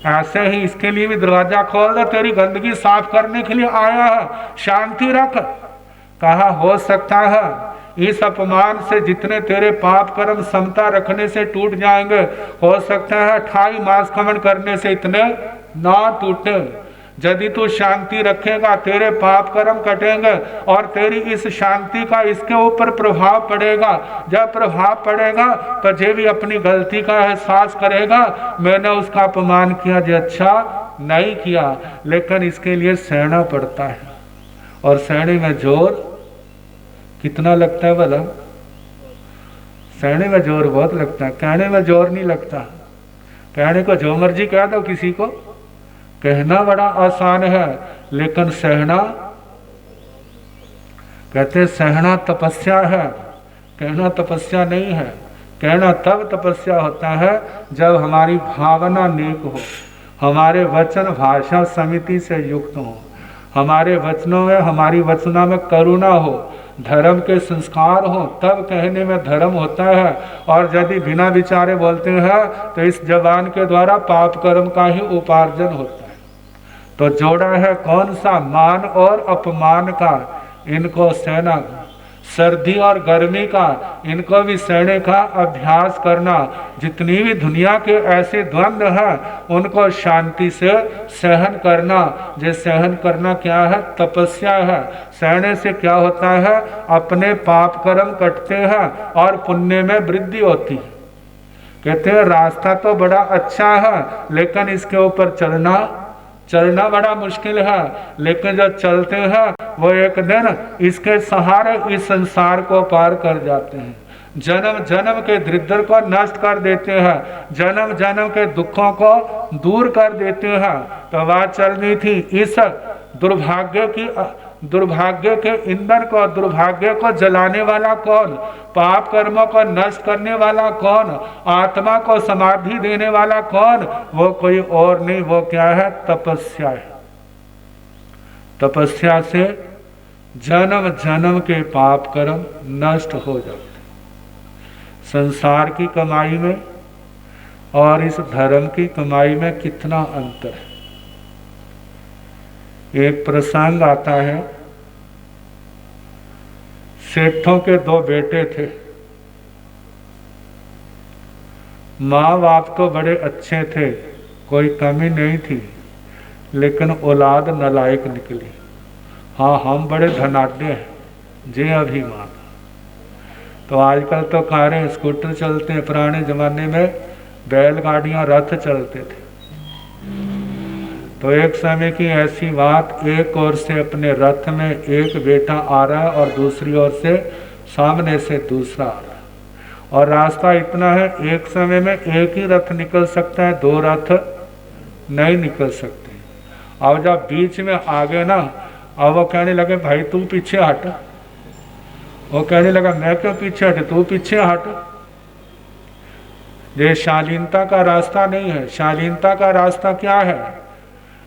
ऐसे ही इसके लिए भी दरवाजा खोल दे, तेरी गंदगी साफ करने के लिए आया है, शांति रख। कहा हो सकता है इस अपमान से जितने तेरे पाप कर्म समता रखने से टूट जाएंगे, हो सकता है 28 मास खमन करने से इतने ना टूटे। यदि तू शांति रखेगा तेरे पाप कर्म कटेंगे, और तेरी इस शांति का इसके ऊपर प्रभाव पड़ेगा। जब प्रभाव पड़ेगा तो जे भी अपनी गलती का एहसास करेगा, मैंने उसका अपमान किया, जो अच्छा नहीं किया। लेकिन इसके लिए सहना पड़ता है, और सहने में जोर कितना लगता है भला, सहने में जोर बहुत लगता है, कहने में जोर नहीं लगता। कहने को जो मर्जी कह दो किसी को, कहना बड़ा आसान है, लेकिन सहना, कहते सहना तपस्या है, कहना तपस्या नहीं है। कहना तब तपस्या होता है जब हमारी भावना नेक हो, हमारे वचन भाषा समिति से युक्त हो, हमारे वचनों में, हमारी वचना में करुणा हो, धर्म के संस्कार हो, तब कहने में धर्म होता है। और यदि बिना विचारे बोलते हैं तो इस जबान के द्वारा पाप कर्म का ही उपार्जन होता है। तो जोड़ा है कौन सा, मान और अपमान का, इनको सहना, सर्दी और गर्मी का, इनको भी सहने का अभ्यास करना। जितनी भी दुनिया के ऐसे द्वंद्व हैं उनको शांति से सहन करना। जो सहन करना क्या है, तपस्या है। सहने से क्या होता है, अपने पाप कर्म कटते हैं और पुण्य में वृद्धि होती है। कहते हैं रास्ता तो बड़ा अच्छा है, लेकिन इसके ऊपर चलना बड़ा मुश्किल है। लेकिन जब चलते हैं वो एक दिन इसके सहारे इस संसार को पार कर जाते हैं। जन्म जन्म के दरिद्र को नष्ट कर देते हैं, जन्म जन्म के दुखों को दूर कर देते हैं। तो बात चलनी थी इस दुर्भाग्य के ईंधन को, दुर्भाग्य को जलाने वाला कौन, पाप कर्मों को नष्ट करने वाला कौन, आत्मा को समाधि देने वाला कौन, वो कोई और नहीं, वो क्या है, तपस्या है। तपस्या से जन्म जन्म के पाप कर्म नष्ट हो जाते। संसार की कमाई में और इस धर्म की कमाई में कितना अंतर है। एक प्रसंग आता है, सेठों के 2 बेटे थे। माँ बाप तो बड़े अच्छे थे, कोई कमी नहीं थी, लेकिन औलाद नालायक निकली। हाँ, हम बड़े धनाढ्य हैं, जे अभिमान। तो आजकल तो कारें स्कूटर चलते हैं, पुराने जमाने में बैलगाड़ियाँ रथ चलते थे। तो एक समय की ऐसी बात, एक ओर से अपने रथ में एक बेटा आ रहा है और दूसरी ओर से सामने से दूसरा आ रहा है, और रास्ता इतना है एक समय में एक ही रथ निकल सकता है, 2 रथ नहीं निकल सकते। अब जब बीच में आ गए ना, अब वो कहने लगे भाई तू पीछे हट, वो कहने लगा मैं क्यों पीछे हट, तू पीछे हट। ये शालीनता का रास्ता नहीं है। शालीनता का रास्ता क्या है,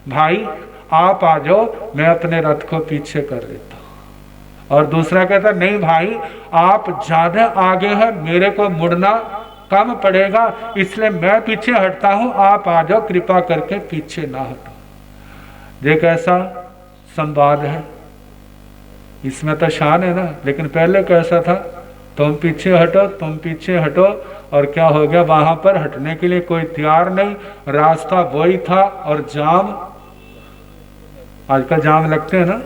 भाई आप आ जाओ, मैं अपने रथ को पीछे कर देता हूं। और दूसरा कहता नहीं भाई आप ज्यादा आगे हैं, मेरे को मुड़ना कम पड़ेगा, इसलिए मैं पीछे हटता हूं, आप आ जाओ, कृपा करके पीछे ना हटो। देख ऐसा संवाद है। इसमें तो शान है ना। लेकिन पहले कैसा था, तुम पीछे हटो, तुम पीछे हटो, और क्या हो गया, वहां पर हटने के लिए कोई तैयार नहीं, रास्ता वही था। और जाम, आजकल जाम लगते हैं ना,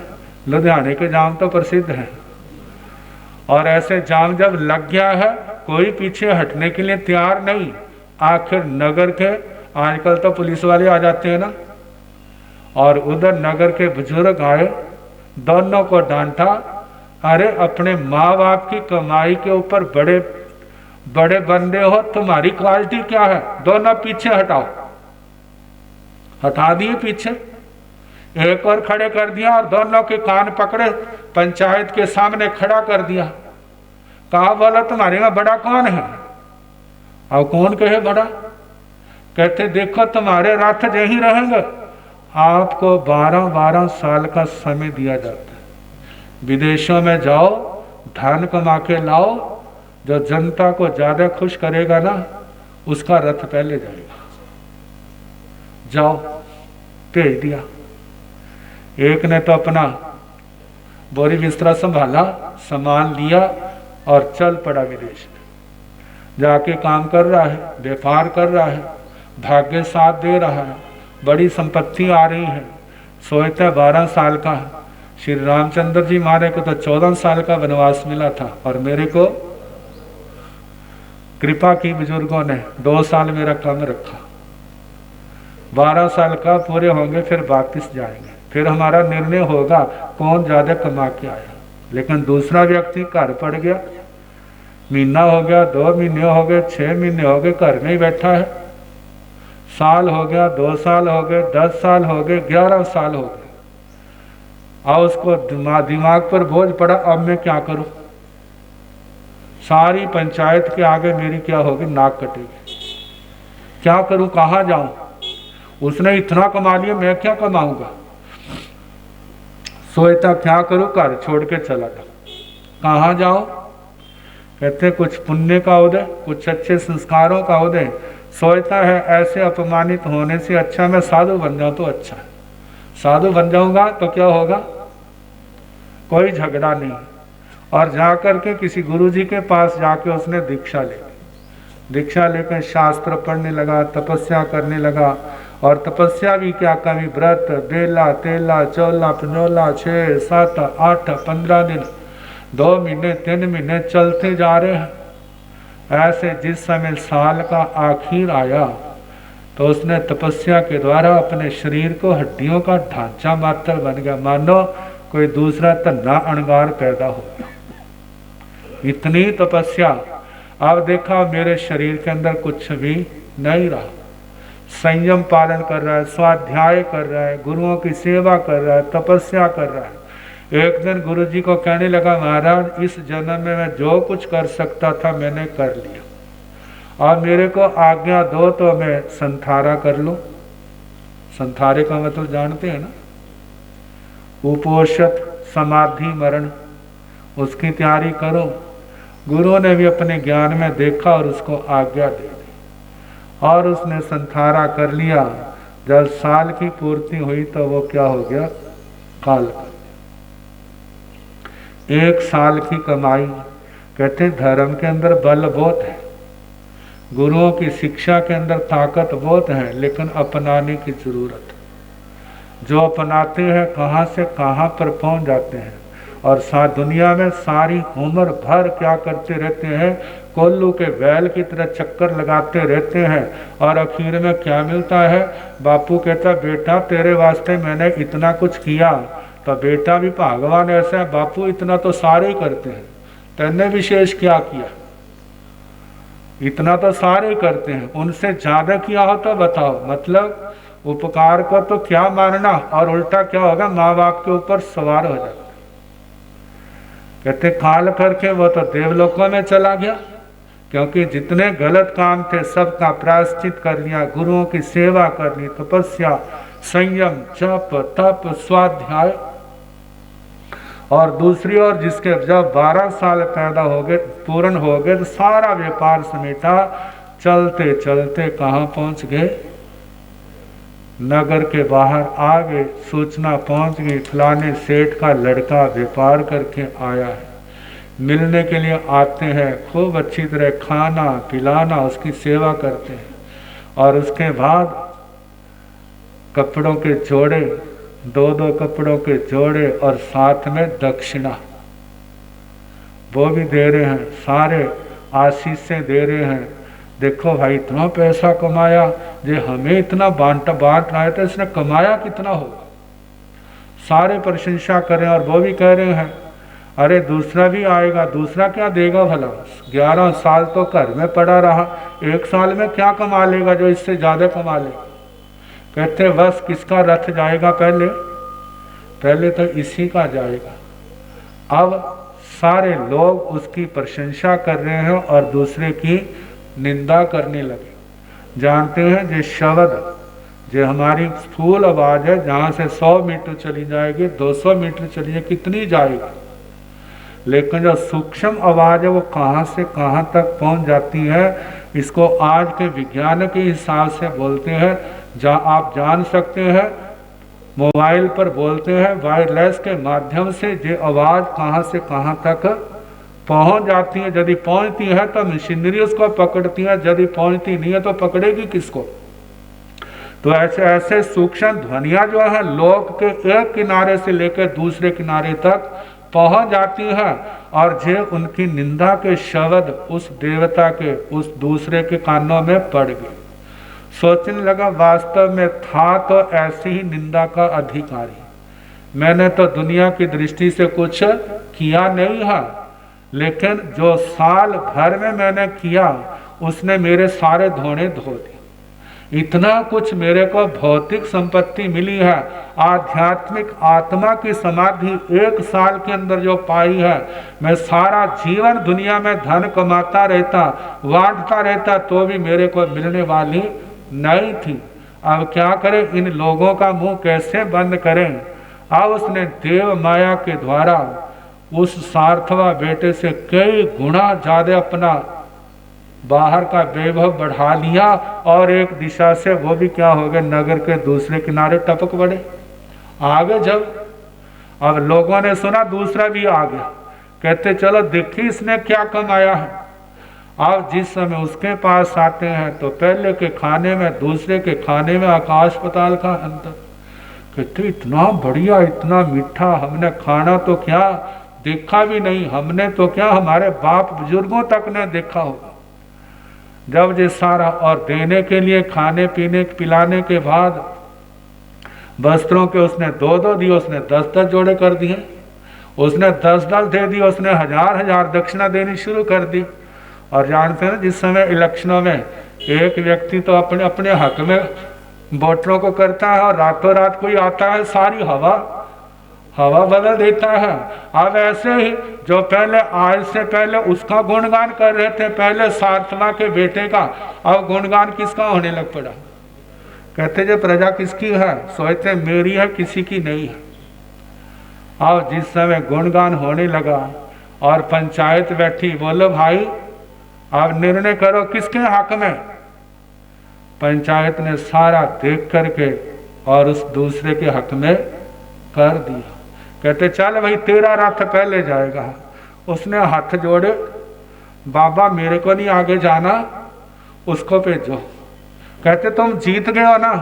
लुधियाने के जाम तो प्रसिद्ध है। और ऐसे जाम जब लग गया है, कोई पीछे हटने के लिए तैयार नहीं। आखिर नगर के, आजकल तो पुलिस वाले आ जाते हैं ना, और उधर नगर के बुजुर्ग आए, दोनों को डांटा, अरे अपने माँ बाप की कमाई के ऊपर बड़े बड़े बंदे हो, तुम्हारी क्वालिटी क्या है, दोनों पीछे हटाओ। हटा दिए पीछे, एक और खड़े कर दिया, और दोनों के कान पकड़े पंचायत के सामने खड़ा कर दिया। कहा, बोला तुम्हारे में बड़ा कौन है? अब कौन कहे बड़ा? कहते देखो तुम्हारे रथ यही रहेंगे, आपको 12-12 साल का समय दिया जाता है, विदेशों में जाओ, धन कमा के लाओ, जो जनता को ज्यादा खुश करेगा ना, उसका रथ पहले जाएगा। जाओ, भेज दिया। एक ने तो अपना बोरी बिस्तरा संभाला, सामान लिया और चल पड़ा विदेश में। जाके काम कर रहा है, व्यापार कर रहा है, भाग्य साथ दे रहा है, बड़ी संपत्ति आ रही है। सोचता 12 साल का है। श्री रामचंद्र जी महाराज को तो 14 साल का वनवास मिला था, और मेरे को कृपा की बुजुर्गों ने 2 साल मेरा कम रखा। 12 साल का पूरे होंगे, फिर वापिस जाएंगे, फिर हमारा निर्णय होगा कौन ज्यादा कमा के आया। लेकिन दूसरा व्यक्ति घर पड़ गया, महीना हो गया, 2 महीने हो गए, 6 महीने हो गए, घर में ही बैठा है। साल हो गया, 2 साल हो गए, 10 साल हो गए, 11 साल हो गए। और उसको दिमाग पर बोझ पड़ा, अब मैं क्या करूं? सारी पंचायत के आगे मेरी क्या होगी, नाक कटेगी। क्या करूं, कहाँ जाऊं? उसने इतना कमा लिया, मैं क्या कमाऊंगा? सोचता क्या करूं, घर छोड़ के चला था। कहाँ जाऊं? कहते कुछ पुण्य का उदय, कुछ अच्छे संस्कारों का उदय। सोचता है ऐसे अपमानित होने से अच्छा मैं साधु बन जाऊं तो अच्छा है। साधु बन जाऊंगा तो क्या होगा, कोई झगड़ा नहीं। और जाकर के किसी गुरुजी के पास जाके उसने दीक्षा लेकर शास्त्र पढ़ने लगा, तपस्या करने लगा। और तपस्या भी क्या, कभी व्रत, बेला, तेला, चौला, पंजोला, 6, 7, 8, 15 दिन, 2 महीने, 3 महीने चलते जा रहे हैं। ऐसे जिस समय साल का आखिर आया तो उसने तपस्या के द्वारा अपने शरीर को हड्डियों का ढांचा मात्र बन गया, मानो कोई दूसरा तन्ना अणगार पैदा हो गया। इतनी तपस्या। अब देखा मेरे शरीर के अंदर कुछ भी नहीं रहा। संयम पालन कर रहा है, स्वाध्याय कर रहा है, गुरुओं की सेवा कर रहा है, तपस्या कर रहा है। एक दिन गुरुजी को कहने लगा, महाराज इस जन्म में मैं जो कुछ कर सकता था मैंने कर लिया, और मेरे को आज्ञा दो तो मैं संथारा कर लूं। संथारे का मतलब जानते हैं ना, उपोषित समाधि मरण, उसकी तैयारी करो। गुरु ने भी अपने ज्ञान में देखा और उसको आज्ञा दे दी, और उसने संथारा कर लिया। जब साल की पूर्ति हुई तो वो क्या हो गया, काल। 1 साल की कमाई। कहते धर्म के अंदर बल बहुत है, गुरुओं की शिक्षा के अंदर ताकत बहुत है, लेकिन अपनाने की जरूरत है। जो अपनाते हैं कहाँ से कहाँ पर पहुंच जाते हैं। और दुनिया में सारी उम्र भर क्या करते रहते हैं, कोल्लू के बैल की तरह चक्कर लगाते रहते हैं, और आखिर में क्या मिलता है। बापू कहता, बेटा तेरे वास्ते मैंने इतना कुछ किया, तो बेटा भी भगवान ऐसा है, बापू इतना तो सारे ही करते हैं, तेने विशेष क्या किया? इतना तो सारे करते हैं, उनसे ज्यादा किया हो तो बताओ। मतलब उपकार को तो क्या मानना, और उल्टा क्या होगा, माँ बाप के ऊपर सवार हो जाता। कहते काल करके वो तो देवलोकों में चला गया, क्योंकि जितने गलत काम थे सबका प्रायश्चित कर लिया। गुरुओं की सेवा करनी, तपस्या, संयम, जप, तप, स्वाध्याय। और दूसरी ओर जिसके जब 12 साल पैदा हो गए, पूर्ण हो गए, तो सारा व्यापार समेटा, चलते चलते कहाँ पहुंच गए, नगर के बाहर आ गए, सूचना पहुंच गई फलाने सेठ का लड़का व्यापार करके आया है। मिलने के लिए आते हैं, खूब अच्छी तरह खाना पिलाना उसकी सेवा करते हैं, और उसके बाद कपड़ों के जोड़े, दो कपड़ों के जोड़े और साथ में दक्षिणा वो भी दे रहे हैं, सारे आशीषें दे रहे हैं। देखो भाई इतना पैसा कमाया, जो हमें इतना बांट रहा है तो इसने कमाया कितना होगा। सारे प्रशंसा करें और वो भी कह रहे हैं अरे दूसरा भी आएगा, दूसरा क्या देगा भला, 11 साल तो घर में पड़ा रहा, 1 साल में क्या कमा लेगा जो इससे ज़्यादा कमा ले। कहते बस किसका रथ जाएगा, पहले तो इसी का जाएगा। अब सारे लोग उसकी प्रशंसा कर रहे हैं और दूसरे की निंदा करने लगे। जानते हैं जो शब्द, जो हमारी स्थूल आवाज़ है, जहाँ से 100 मीटर चली जाएगी, 200 मीटर चली जाएगी, कितनी जाएगी, लेकिन जो सूक्ष्म आवाज़ है वो कहाँ से कहाँ तक पहुँच जाती है, इसको आज के विज्ञान के हिसाब से बोलते हैं। आप जान सकते हैं, मोबाइल पर बोलते हैं वायरलेस के माध्यम से ये आवाज़ कहाँ से कहाँ तक पहुँच जाती है। यदि पहुँचती है तो मशीनरी उसको पकड़ती है, यदि पहुँचती नहीं है तो पकड़ेगी किसको। तो ऐसे ऐसे सूक्ष्म ध्वनियाँ जो है लोक के एक किनारे से लेकर दूसरे किनारे तक पहुँच जाती है, और जे उनकी निंदा के शब्द उस देवता के उस दूसरे के कानों में पड़ गए। सोचने लगा वास्तव में था तो ऐसी ही निंदा का अधिकारी। मैंने तो दुनिया की दृष्टि से कुछ किया नहीं है, लेकिन जो साल भर में मैंने किया उसने मेरे सारे धोने धो दिए। इतना कुछ मेरे को भौतिक संपत्ति मिली है, आध्यात्मिक आत्मा की समाधि 1 साल के अंदर जो पाई है। मैं सारा जीवन दुनिया में धन कमाता रहता, बांटता रहता, तो भी मेरे को मिलने वाली नहीं थी। अब क्या करें, इन लोगों का मुंह कैसे बंद करें। अब उसने देव माया के द्वारा उस सार्थवा बेटे से कई गुना ज्यादा अपना बाहर का वैभव बढ़ा लिया, और एक दिशा से वो भी क्या हो गए, नगर के दूसरे किनारे टपक पड़े। आगे जब अब लोगों ने सुना दूसरा भी आ गया, कहते चलो देखिए इसने क्या कमाया है। अब जिस समय उसके पास आते हैं तो पहले के खाने में दूसरे के खाने में आकाश पाताल का अंतर। कहते इतना बढ़िया इतना मीठा हमने खाना तो क्या देखा भी नहीं, हमने तो क्या हमारे बाप बुजुर्गों तक ने देखा होगा। जब ये सारा और देने के लिए खाने पीने पिलाने के बाद वस्त्रों के उसने 2 दिए, उसने 10 जोड़े कर दिए, उसने 10 दे दिए, उसने 1000 दक्षिणा देनी शुरू कर दी। और जानते हैं जिस समय इलेक्शनों में एक व्यक्ति तो अपने अपने हक में वोटरों को करता है, और रातों रात कोई आता है सारी हवा बदल देता है। अब ऐसे ही जो पहले आज से पहले उसका गुणगान कर रहे थे, पहले सार्थवा के बेटे का, अब गुणगान किसका होने लग पड़ा। कहते जो प्रजा किसकी है, सोचते मेरी है किसी की नहीं है। अब जिस समय गुणगान होने लगा और पंचायत बैठी, बोलो भाई अब निर्णय करो किसके हक में। पंचायत ने सारा देख करके और उस दूसरे के हक में कर दिया। कहते चल भाई तेरा रथ पहले जाएगा। उसने हाथ जोड़े, बाबा मेरे को नहीं आगे जाना, उसको भेजो। कहते तुम जीत गए हो ना।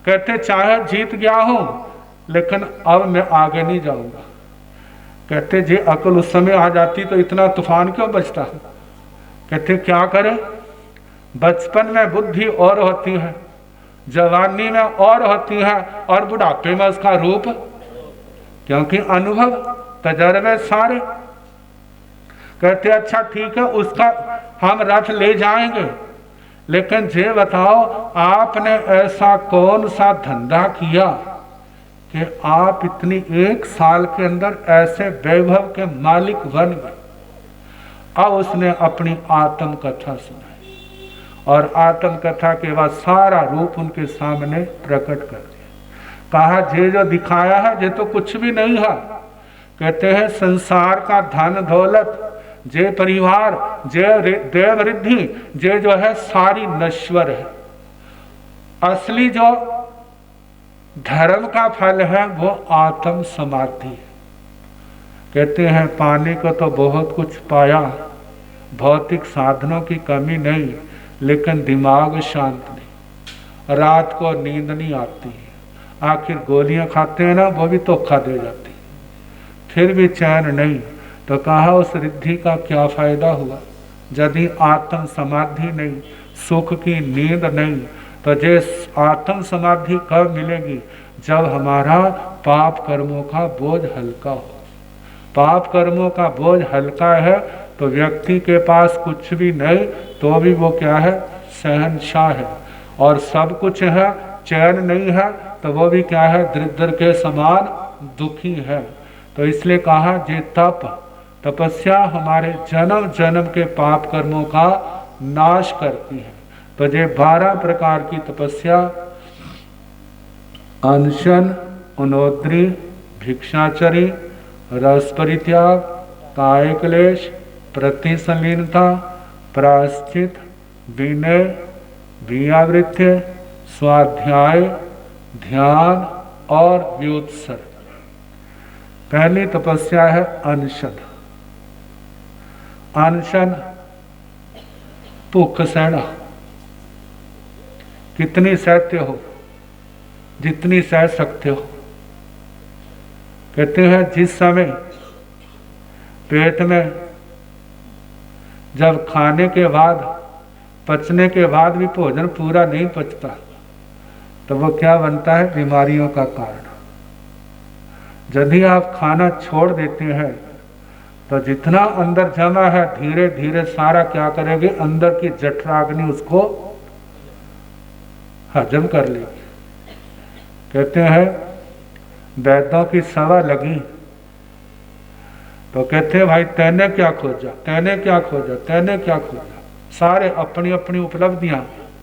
कहते चाहे जीत गया हूं लेकिन अब मैं आगे नहीं जाऊंगा। कहते जी अकल उस समय आ जाती तो इतना तूफान क्यों बचता। कहते क्या करें, बचपन में बुद्धि और होती है, जवानी में और होती है, और बुढ़ापे में उसका रूप, क्योंकि अनुभव तजर्बे सारे। कहते अच्छा ठीक है उसका हम रथ ले जाएंगे, लेकिन ये बताओ आपने ऐसा कौन सा धंधा किया कि आप इतनी 1 साल के अंदर ऐसे वैभव के मालिक बन गए। अब उसने अपनी आत्म कथा सुनाई, और आत्म कथा के बाद सारा रूप उनके सामने प्रकट कर दिया। कहा जे जो दिखाया है ये तो कुछ भी नहीं है। कहते हैं संसार का धन दौलत, जे परिवार, जे देव रिद्धि, जे जो है सारी नश्वर है। असली जो धर्म का फल है वो आत्म समाधि। कहते हैं पाने को तो बहुत कुछ पाया, भौतिक साधनों की कमी नहीं, लेकिन दिमाग शांत नहीं, रात को नींद नहीं आती है, आखिर गोलियां खाते हैं ना, वो भी धोखा दे जाती, फिर भी चैन नहीं। तो कहा उस रिद्धि का क्या फायदा हुआ यदि आत्म समाधि नहीं, सुख की नींद नहीं। तो जे आत्म समाधि कब मिलेगी? जब हमारा पाप कर्मों का बोझ हल्का हो। पाप कर्मों का बोझ हल्का है तो व्यक्ति के पास कुछ भी नहीं, तो भी वो क्या है? शहंशाह है। और सब कुछ है, चैन नहीं है, तो वो भी क्या है? दरिद्र के समान दुखी है। तो इसलिए कहा जे तपस्या हमारे जन्म जन्म के पाप कर्मों का नाश करती है। तो ये 12 प्रकार की तपस्या, अनशन, उनोद्री, भिक्षाचरी, रस परित्याग, काय क्लेश, प्रतिसलीनता, प्रायश्चित, विनय, व्यावृत्य, स्वाध्याय, ध्यान और व्युत्सर्ग। पहली तपस्या है अनशन। अनशन भूख सहना, कितनी सहते हो? जितनी सह सकते हो। कहते हैं जिस समय पेट में जब खाने के बाद, पचने के बाद भी भोजन पूरा नहीं पचता, तो वो क्या बनता है? बीमारियों का कारण। यदि आप खाना छोड़ देते हैं तो जितना अंदर जमा है धीरे धीरे सारा क्या करेगी? अंदर की जठराग्नि उसको हजम कर लेगी। कहते हैं वैद्यों की सवा लगी तो कहते हैं भाई तैने क्या खोजा, तैने क्या खोजा, तैने क्या खोजा। सारे अपनी अपनी उपलब्धियां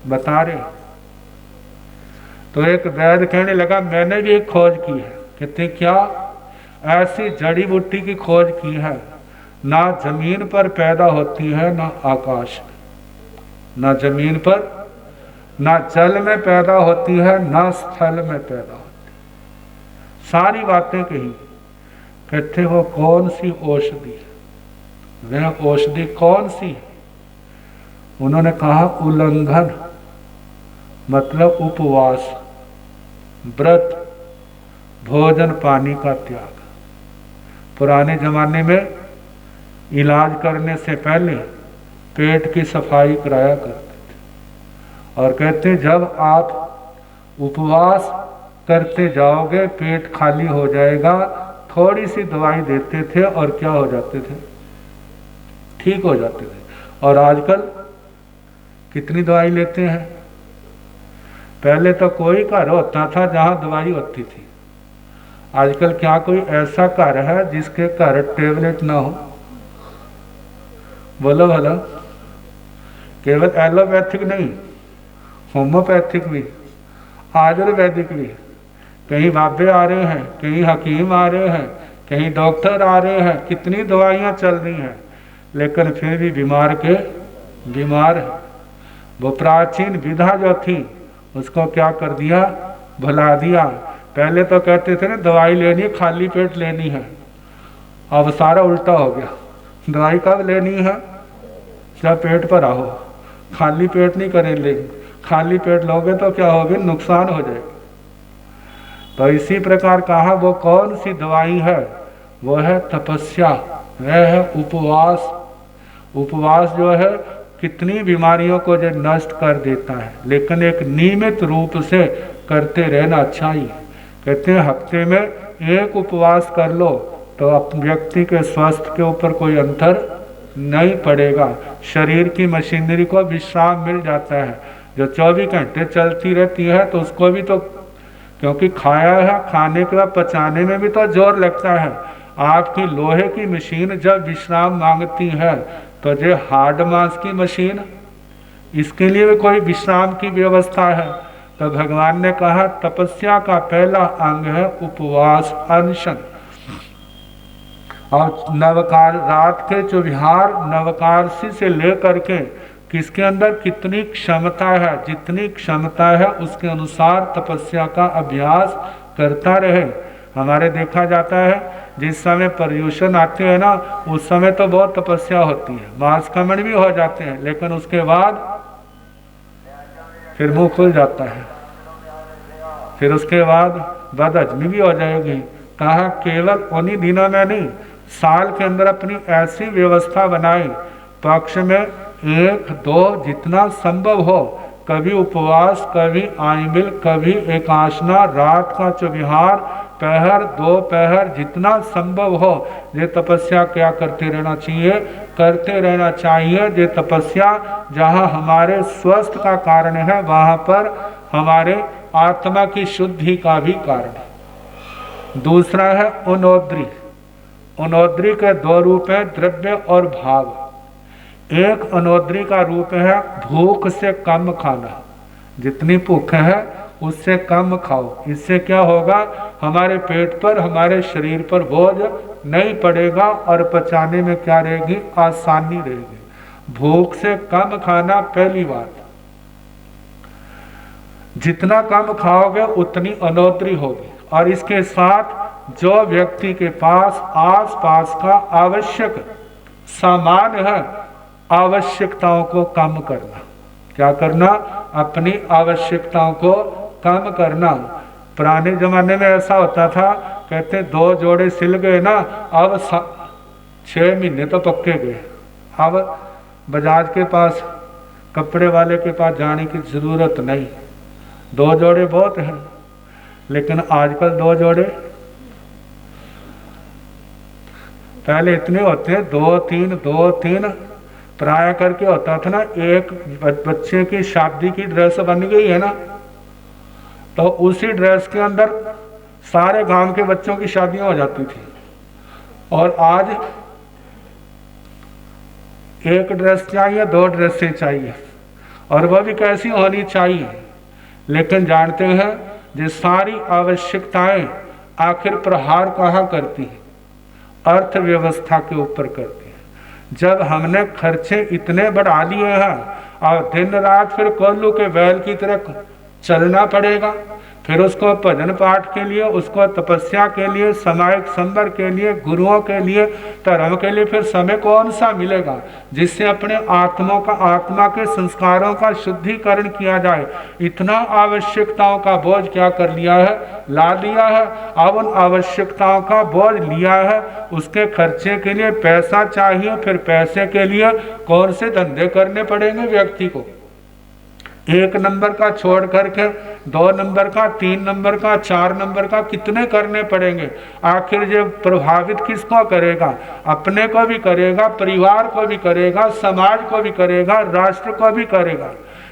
बता रहे। तो एक वैद्य कहने लगा मैंने भी एक खोज की है। कहते क्या? ऐसी जड़ी बूटी की खोज की है, ना जमीन पर पैदा होती है ना आकाश में, ना जमीन पर, ना जल में पैदा होती है ना स्थल में पैदा होती है। सारी बातें कही। कहते हो कौन सी औषधि? वह औषधि कौन सी है? उन्होंने कहा उल्लंघन, मतलब उपवास, व्रत, भोजन पानी का त्याग। पुराने जमाने में इलाज करने से पहले पेट की सफाई कराया करते थे और कहते जब आप उपवास करते जाओगे पेट खाली हो जाएगा। थोड़ी सी दवाई देते थे और क्या हो जाते थे? ठीक हो जाते थे। और आजकल कितनी दवाई लेते हैं? पहले तो कोई घर होता था जहां दवाई होती थी। आजकल क्या कोई ऐसा घर है जिसके घर टेबलेट ना हो? बोलो भला। केवल एलोपैथिक नहीं, होम्योपैथिक भी, आयुर्वेदिक भी। कहीं बाबे आ रहे हैं, कहीं हकीम आ रहे हैं, कहीं डॉक्टर आ रहे हैं, कितनी दवाइयां चल रही हैं, लेकिन फिर भी बीमार के बीमार है। वो प्राचीन विधा जो थी उसको क्या कर दिया? भुला दिया। पहले तो कहते थे ना दवाई लेनी है खाली पेट लेनी है, अब सारा उल्टा हो गया। दवाई कब लेनी है? जब पेट पर आओ। खाली पेट नहीं करेंगे, खाली पेट लोगे तो क्या होगे? नुकसान हो जाएगा। तो इसी प्रकार कहा वो कौन सी दवाई है? वो है तपस्या, वह है उपवास। उपवास जो है कितनी बीमारियों को जो नष्ट कर देता है, लेकिन एक नियमित रूप से करते रहना अच्छा ही है। कहते हैं हफ्ते में एक उपवास कर लो तो व्यक्ति के स्वास्थ्य के ऊपर कोई अंतर नहीं पड़ेगा। शरीर की मशीनरी को विश्राम मिल जाता है। जो 24 घंटे चलती रहती है तो उसको भी तो, क्योंकि खाया है, खाने के बाद पचाने में भी तो जोर लगता है। आपकी लोहे की मशीन जब विश्राम मांगती है तो जो हार्ड मांस की मशीन, इसके लिए भी कोई विश्राम की व्यवस्था है। तो भगवान ने कहा तपस्या का पहला अंग है उपवास, अनशन। और नवकार रात के 24 नवकारसी से लेकर के किसके अंदर कितनी क्षमता है, जितनी क्षमता है उसके अनुसार तपस्या का अभ्यास करता रहे। हमारे देखा जाता है जिस समय पर्यूषण आते हैं ना, उस समय तो बहुत तपस्या होती है, मांसकमण भी हो जाते हैं, लेकिन उसके बाद फिर मुंह खुल जाता है, फिर उसके बाद बदहजमी भी हो जाएगी। कहा केवल उन्हीं दिनों में नहीं, साल के अंदर अपनी ऐसी व्यवस्था बनाई, पक्ष में 1-2 जितना संभव हो, कभी उपवास, कभी आइमिल, कभी एकाशना, रात का चौविहार, पहर, दोपहर, जितना संभव हो ये तपस्या क्या करते रहना चाहिए, करते रहना चाहिए। ये तपस्या जहाँ हमारे स्वस्थ का कारण है, वहाँ पर हमारे आत्मा की शुद्धि का भी कारण है। दूसरा है उनोद्री। उनोद्री के 2 रूप हैं, द्रव्य और भाव। एक अनोद्री का रूप है भूख से कम खाना, जितनी भूख है उससे कम खाओ। इससे क्या होगा, हमारे पेट पर, हमारे शरीर पर बोझ नहीं पड़ेगा और पचाने में क्या रहेगी, आसानी रहेगी। भूख से कम खाना पहली बात। जितना कम खाओगे उतनी अनोद्री होगी। और इसके साथ जो व्यक्ति के पास आस पास का आवश्यक सामान है, आवश्यकताओं को कम करना। क्या करना, अपनी आवश्यकताओं को कम करना। पुराने जमाने में ऐसा होता था, कहते 2 जोड़े सिल गए ना, अब 6 महीने तो पक्के गए। अब बाजार के पास, कपड़े वाले के पास जाने की जरूरत नहीं, 2 जोड़े बहुत हैं। लेकिन आजकल 2 जोड़े, पहले इतने होते हैं 2-3 प्राय करके होता था ना। एक बच्चे की शादी की ड्रेस बन गई है ना, तो उसी ड्रेस के अंदर सारे गांव के बच्चों की शादियां हो जाती थी। और आज एक ड्रेस चाहिए, 2 ड्रेसें चाहिए, और वह भी कैसी होनी चाहिए। लेकिन जानते हैं ये सारी आवश्यकताएं आखिर प्रहार कहाँ करती है, अर्थव्यवस्था के ऊपर करती है। जब हमने खर्चे इतने बढ़ा लिए हैं और दिन रात फिर कोल्लू के बैल की तरह चलना पड़ेगा, फिर उसको भजन पाठ के लिए, उसको तपस्या के लिए, सामायिक संबर के लिए, गुरुओं के लिए, धर्म के लिए फिर समय कौन सा मिलेगा जिससे अपने आत्मा के संस्कारों का शुद्धिकरण किया जाए। इतना आवश्यकताओं का बोझ क्या कर लिया है, ला दिया है। अब उन आवश्यकताओं का बोझ लिया है, उसके खर्चे के लिए पैसा चाहिए, फिर पैसे के लिए कौन से धंधे करने पड़ेंगे व्यक्ति को। 1 नंबर का छोड़ करके 2 नंबर का, 3 नंबर का, 4 नंबर का कितने करने पड़ेंगे। आखिर ये प्रभावित किसको करेगा, अपने को भी करेगा, परिवार को भी करेगा, समाज को भी करेगा, राष्ट्र को भी करेगा।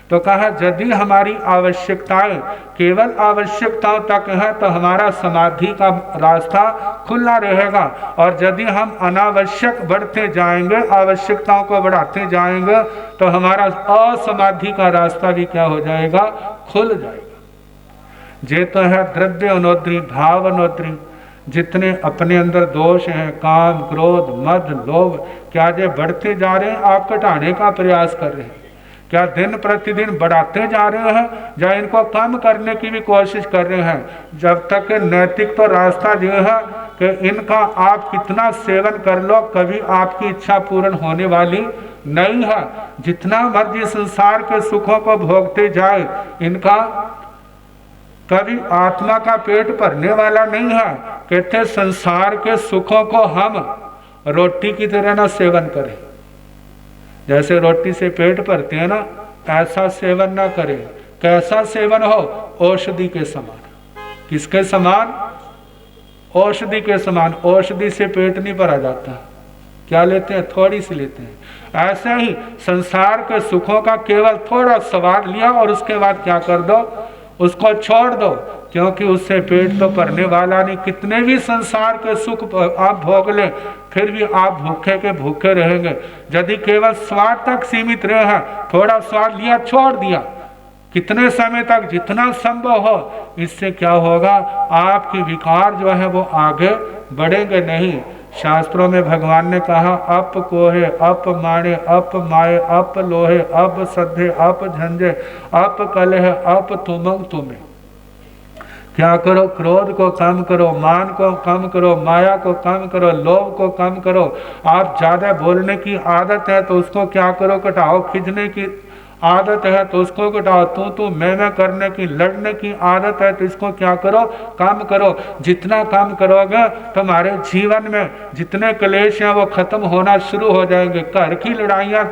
तो कहा यदि हमारी आवश्यकताएं केवल आवश्यकताओं तक है तो हमारा समाधि का रास्ता खुला रहेगा। और यदि हम अनावश्यक बढ़ते जाएंगे, आवश्यकताओं को बढ़ाते जाएंगे, तो हमारा असमाधि का रास्ता भी क्या हो जाएगा, खुल जाएगा। ये तो है द्रव्य अनोद्री, भाव अनोद्री। जितने अपने अंदर दोष हैं, काम, क्रोध, मद, लोभ, क्या ये बढ़ते जा रहे हैं, आप घटाने का प्रयास कर रहे हैं? क्या दिन प्रतिदिन बढ़ाते जा रहे हैं या इनको कम करने की भी कोशिश कर रहे हैं? जब तक नैतिक तो रास्ता जो है कि इनका आप कितना सेवन कर लो, कभी आपकी इच्छा पूर्ण होने वाली नहीं है। जितना मर्जी संसार के सुखों को भोगते जाए, इनका कभी आत्मा का पेट भरने वाला नहीं है। कहते संसार के सुखों को हम रोटी की तरह ना सेवन करें। जैसे रोटी से पेट भरते हैं ना, ऐसा सेवन ना करें। कैसा सेवन हो, औषधि के समान। किसके समान, औषधि के समान। औषधि से पेट नहीं भरा जाता, क्या लेते हैं, थोड़ी सी लेते हैं। ऐसे ही संसार के सुखों का केवल थोड़ा स्वाद लिया और उसके बाद क्या कर दो, उसको छोड़ दो, क्योंकि उससे पेट तो भरने वाला नहीं। कितने भी संसार के सुख आप भोग लें, फिर भी आप भूखे के भूखे रहेंगे। यदि केवल स्वाद तक सीमित रहे हैं, थोड़ा स्वाद लिया छोड़ दिया, कितने समय तक, जितना संभव हो, इससे क्या होगा, आपके विकार जो है वो आगे बढ़ेंगे नहीं। शास्त्रों में भगवान ने कहा अप कोहे, अप माणे, अप माए, अप लोहे, अप सद्धे, अप झंझे, अप कलह, अप तुमंग तुम्हें। क्या करो? क्रोध को कम करो, मान को कम करो, माया को कम करो, लोभ को कम करो। आप ज्यादा बोलने की आदत है तो उसको क्या करो? घटाओ। खिंचने की आदत है तो उसको घटाओ। तू मैं करने की, लड़ने की आदत है तो इसको क्या करो? कम करो। जितना कम करोगे तुम्हारे जीवन में जितने क्लेश हैं वो खत्म होना शुरू हो जाएंगे। घर की लड़ाइयाँ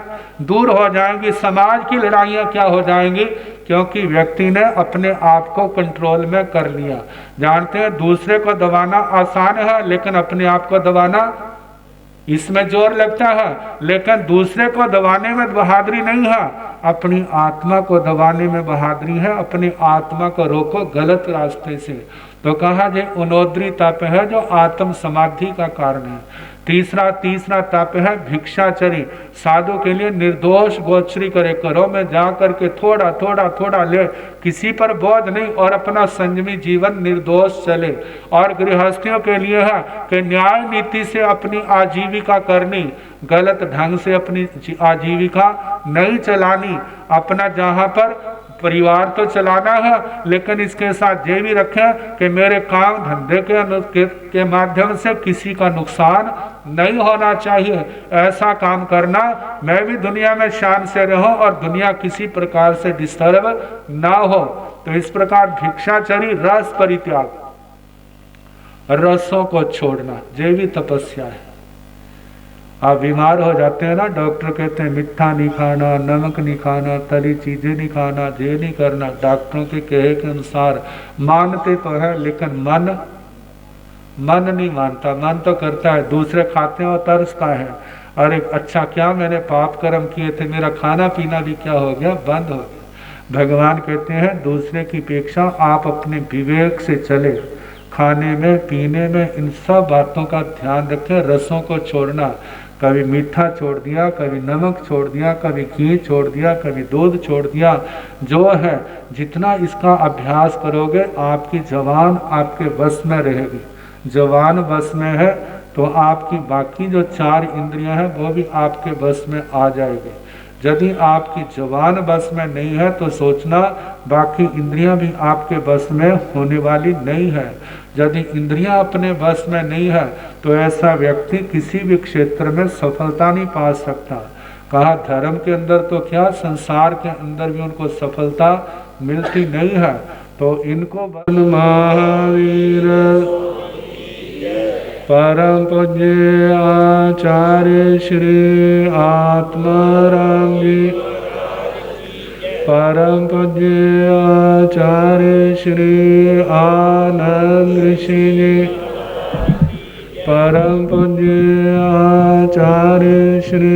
दूर हो जाएंगी, समाज की लड़ाइयाँ क्या हो जाएंगी? क्योंकि व्यक्ति ने अपने आप को कंट्रोल में कर लिया। जानते हैं दूसरे को दबाना आसान है, लेकिन अपने आप को दबाना इसमें जोर लगता है। लेकिन दूसरे को दबाने में बहादुरी नहीं है, अपनी आत्मा को दबाने में बहादुरी है। अपनी आत्मा को रोको गलत रास्ते से। तो कहा जे उनोद्री तप है जो आत्म समाधि का कारण है। तीसरा तप है भिक्षाचरी। साधु के लिए निर्दोष गोचरी करे, करो में जा करके थोड़ा ले, किसी पर बोझ नहीं, और अपना संयमी जीवन निर्दोष चले। और गृहस्थियों के लिए है कि न्याय नीति से अपनी आजीविका करनी, गलत ढंग से अपनी आजीविका नहीं चलानी। अपना जहाँ पर परिवार तो चलाना है, लेकिन इसके साथ ये भी रखें कि मेरे काम धंधे के माध्यम से किसी का नुकसान नहीं होना चाहिए। ऐसा काम करना, मैं भी दुनिया में शान से रहूं और दुनिया किसी प्रकार से डिस्टर्ब ना हो। तो इस प्रकार भिक्षाचरी, रस परित्याग, रसों को छोड़ना, ये भी तपस्या है। आप बीमार हो जाते हैं ना, डॉक्टर कहते हैं मीठा नहीं खाना, नमक नहीं खाना, तली चीजें नहीं खाना, ये नहीं करना। डॉक्टरों के कहे के अनुसार मानते तो है, लेकिन मन नहीं मानता। मन तो करता है, दूसरे खाते हैं और तरसता है, अरे अच्छा क्या मैंने पाप कर्म किए थे, मेरा खाना पीना भी क्या हो गया? बंद हो गया। भगवान कहते हैं दूसरे की अपेक्षा आप अपने विवेक से चले। खाने में, पीने में, इन सब बातों का ध्यान रखें। रसों को छोड़ना, कभी मीठा छोड़ दिया, कभी नमक छोड़ दिया, कभी घी छोड़ दिया, कभी दूध छोड़ दिया। जो है जितना इसका अभ्यास करोगे आपकी जवान आपके वश में रहेगी। जवान वश में है तो आपकी बाकी जो 4 इंद्रियां हैं वो भी आपके वश में आ जाएगी। यदि आपकी जवान बस में नहीं है तो सोचना बाकी इंद्रियां भी आपके बस में होने वाली नहीं है। यदि इंद्रियां अपने बस में नहीं है तो ऐसा व्यक्ति किसी भी क्षेत्र में सफलता नहीं पा सकता। कहा धर्म के अंदर तो क्या, संसार के अंदर भी उनको सफलता मिलती नहीं है। तो इनको महावीर परम पूज्य आचार्य श्री आत्माराम जी, परम पूज्य आचार्य श्री आनंद ऋषि जी, परम पूज्य आचार्य श्री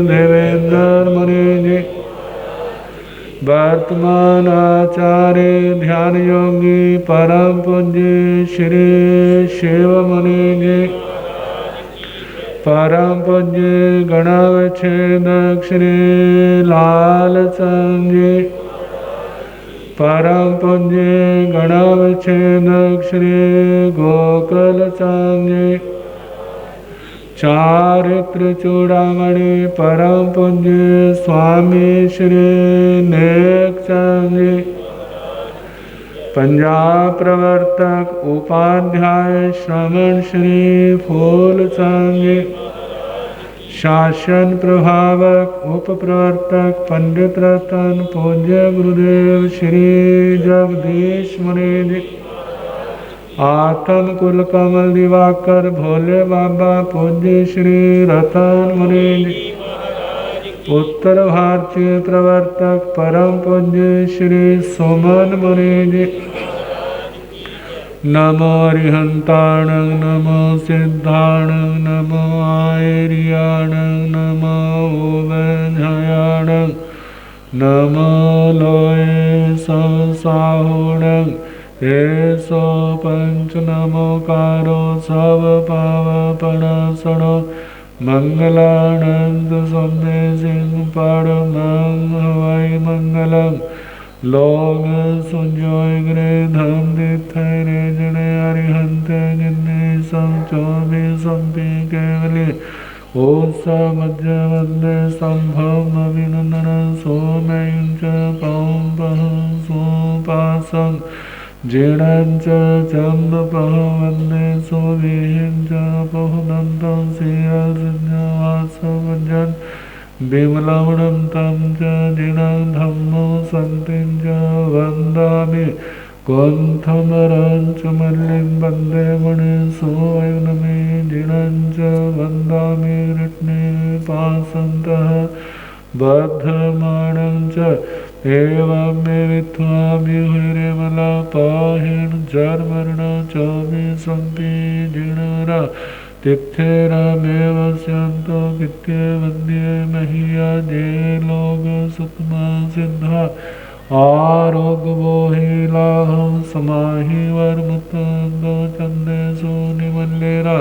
देवेंद्र मुनि जी, वर्तमान आचार्य ध्यान योगी परम पूज्य श्री शिव मुनि जी, परम पूज्य गणावच्छेदक श्री लाल चंद जी, परम पूज्य गणावच्छेदक श्री गोकुल चंद जी, चारित्र चूड़ामणि परम पूज्य स्वामी श्री नेक चंद जी, पंजाब प्रवर्तक उपाध्याय श्रवण श्री फूल चंद जी, शासन प्रभावक उप प्रवर्तक पंडित रतन पूज्य गुरुदेव श्री जगदीश मुनि जी, आत्म कुल कमल दिवाकर भोले बाबा पूज्य श्री रतन मुनि जी, उत्तर भारतीय प्रवर्तक परम पूज्य श्री सुमन मुनि जी, नमो अरिहंताणं नमो सिद्धाणं नमो आयर्याणं नमो उभयझयाणं नमो लोये संसाहुणं एसो पंच नमोकारो सब पावपणसणो मंगलानंद सौम्य सिंह परमं वै मंगलम लोग सुजोय गृह धम दिथे रे जने अरिहंत गिन्ने सम चौबी संपी केवली ओ समज्ज वंदे संभव अभिनंदन सोमयुंच पौपह सोपासं जीणंच चंदपह वंदे सोविहिंच पहुदंतं सियल सिंहवासवजन विमलवणं तं च जिनं धम्मो सन्तिं च वन्दामि ग्रन्थमरं च मल्लिं वन्दे मणिसोऽयनमे जिनं च वन्दामि रत्नेपासन्तः बद्धमानं च एवं मे विद्वामिहिरिमलापाहिण जर्मर्ण च मे सम्पि जिणरा तिथेरामेव स्यन्तो कित्ते वन्द्ये मह्या जे लोग सुखमा सिद्धा आरोग्यवो हीलाः समाहि वर्मुतंदो चन्देषु निमल्लेरा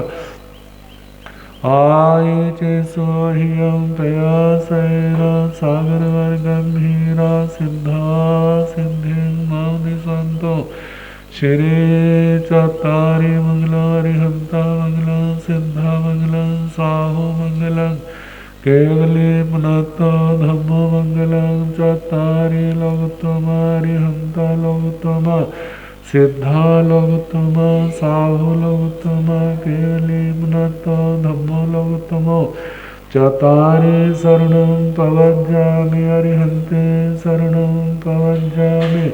आये चेसो ह्यं प्रयासेन सागरवर्गंभीरा सिद्धा सिद्धिं मादिसन्तो श्री चत्तारि मंगलारिहंता मंगलं सिद्धा मंगलं साहु मंगलं केवली पुनत्तो धम्मो मंगलं चत्तारि लोकोत्तमा रिहंता लोकोत्तमा सिद्धा लोकोत्तमा साहु लोकोत्तमा केवली पुनत्तो धम्मो लोकोत्तमो चत्तारि शरणं प्रवज्जामि अरिहन्ते शरणं प्रवज्जामि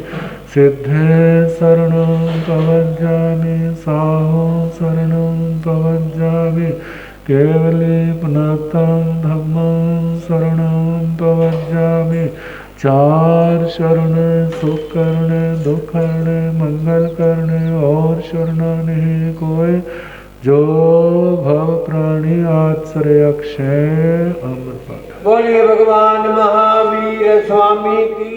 सिद्धे शरणं प्रवज्जामि साहो शरणं प्रवज्जामि केवली पुनतं धम्मं शरणं प्रवज्जामि चार शरण सुख करने दुख करने मंगल करने और शरण नहीं कोई जो भव प्राणी आश्रय अक्षय अमर पाठ। बोलिए भगवान महावीर स्वामी की।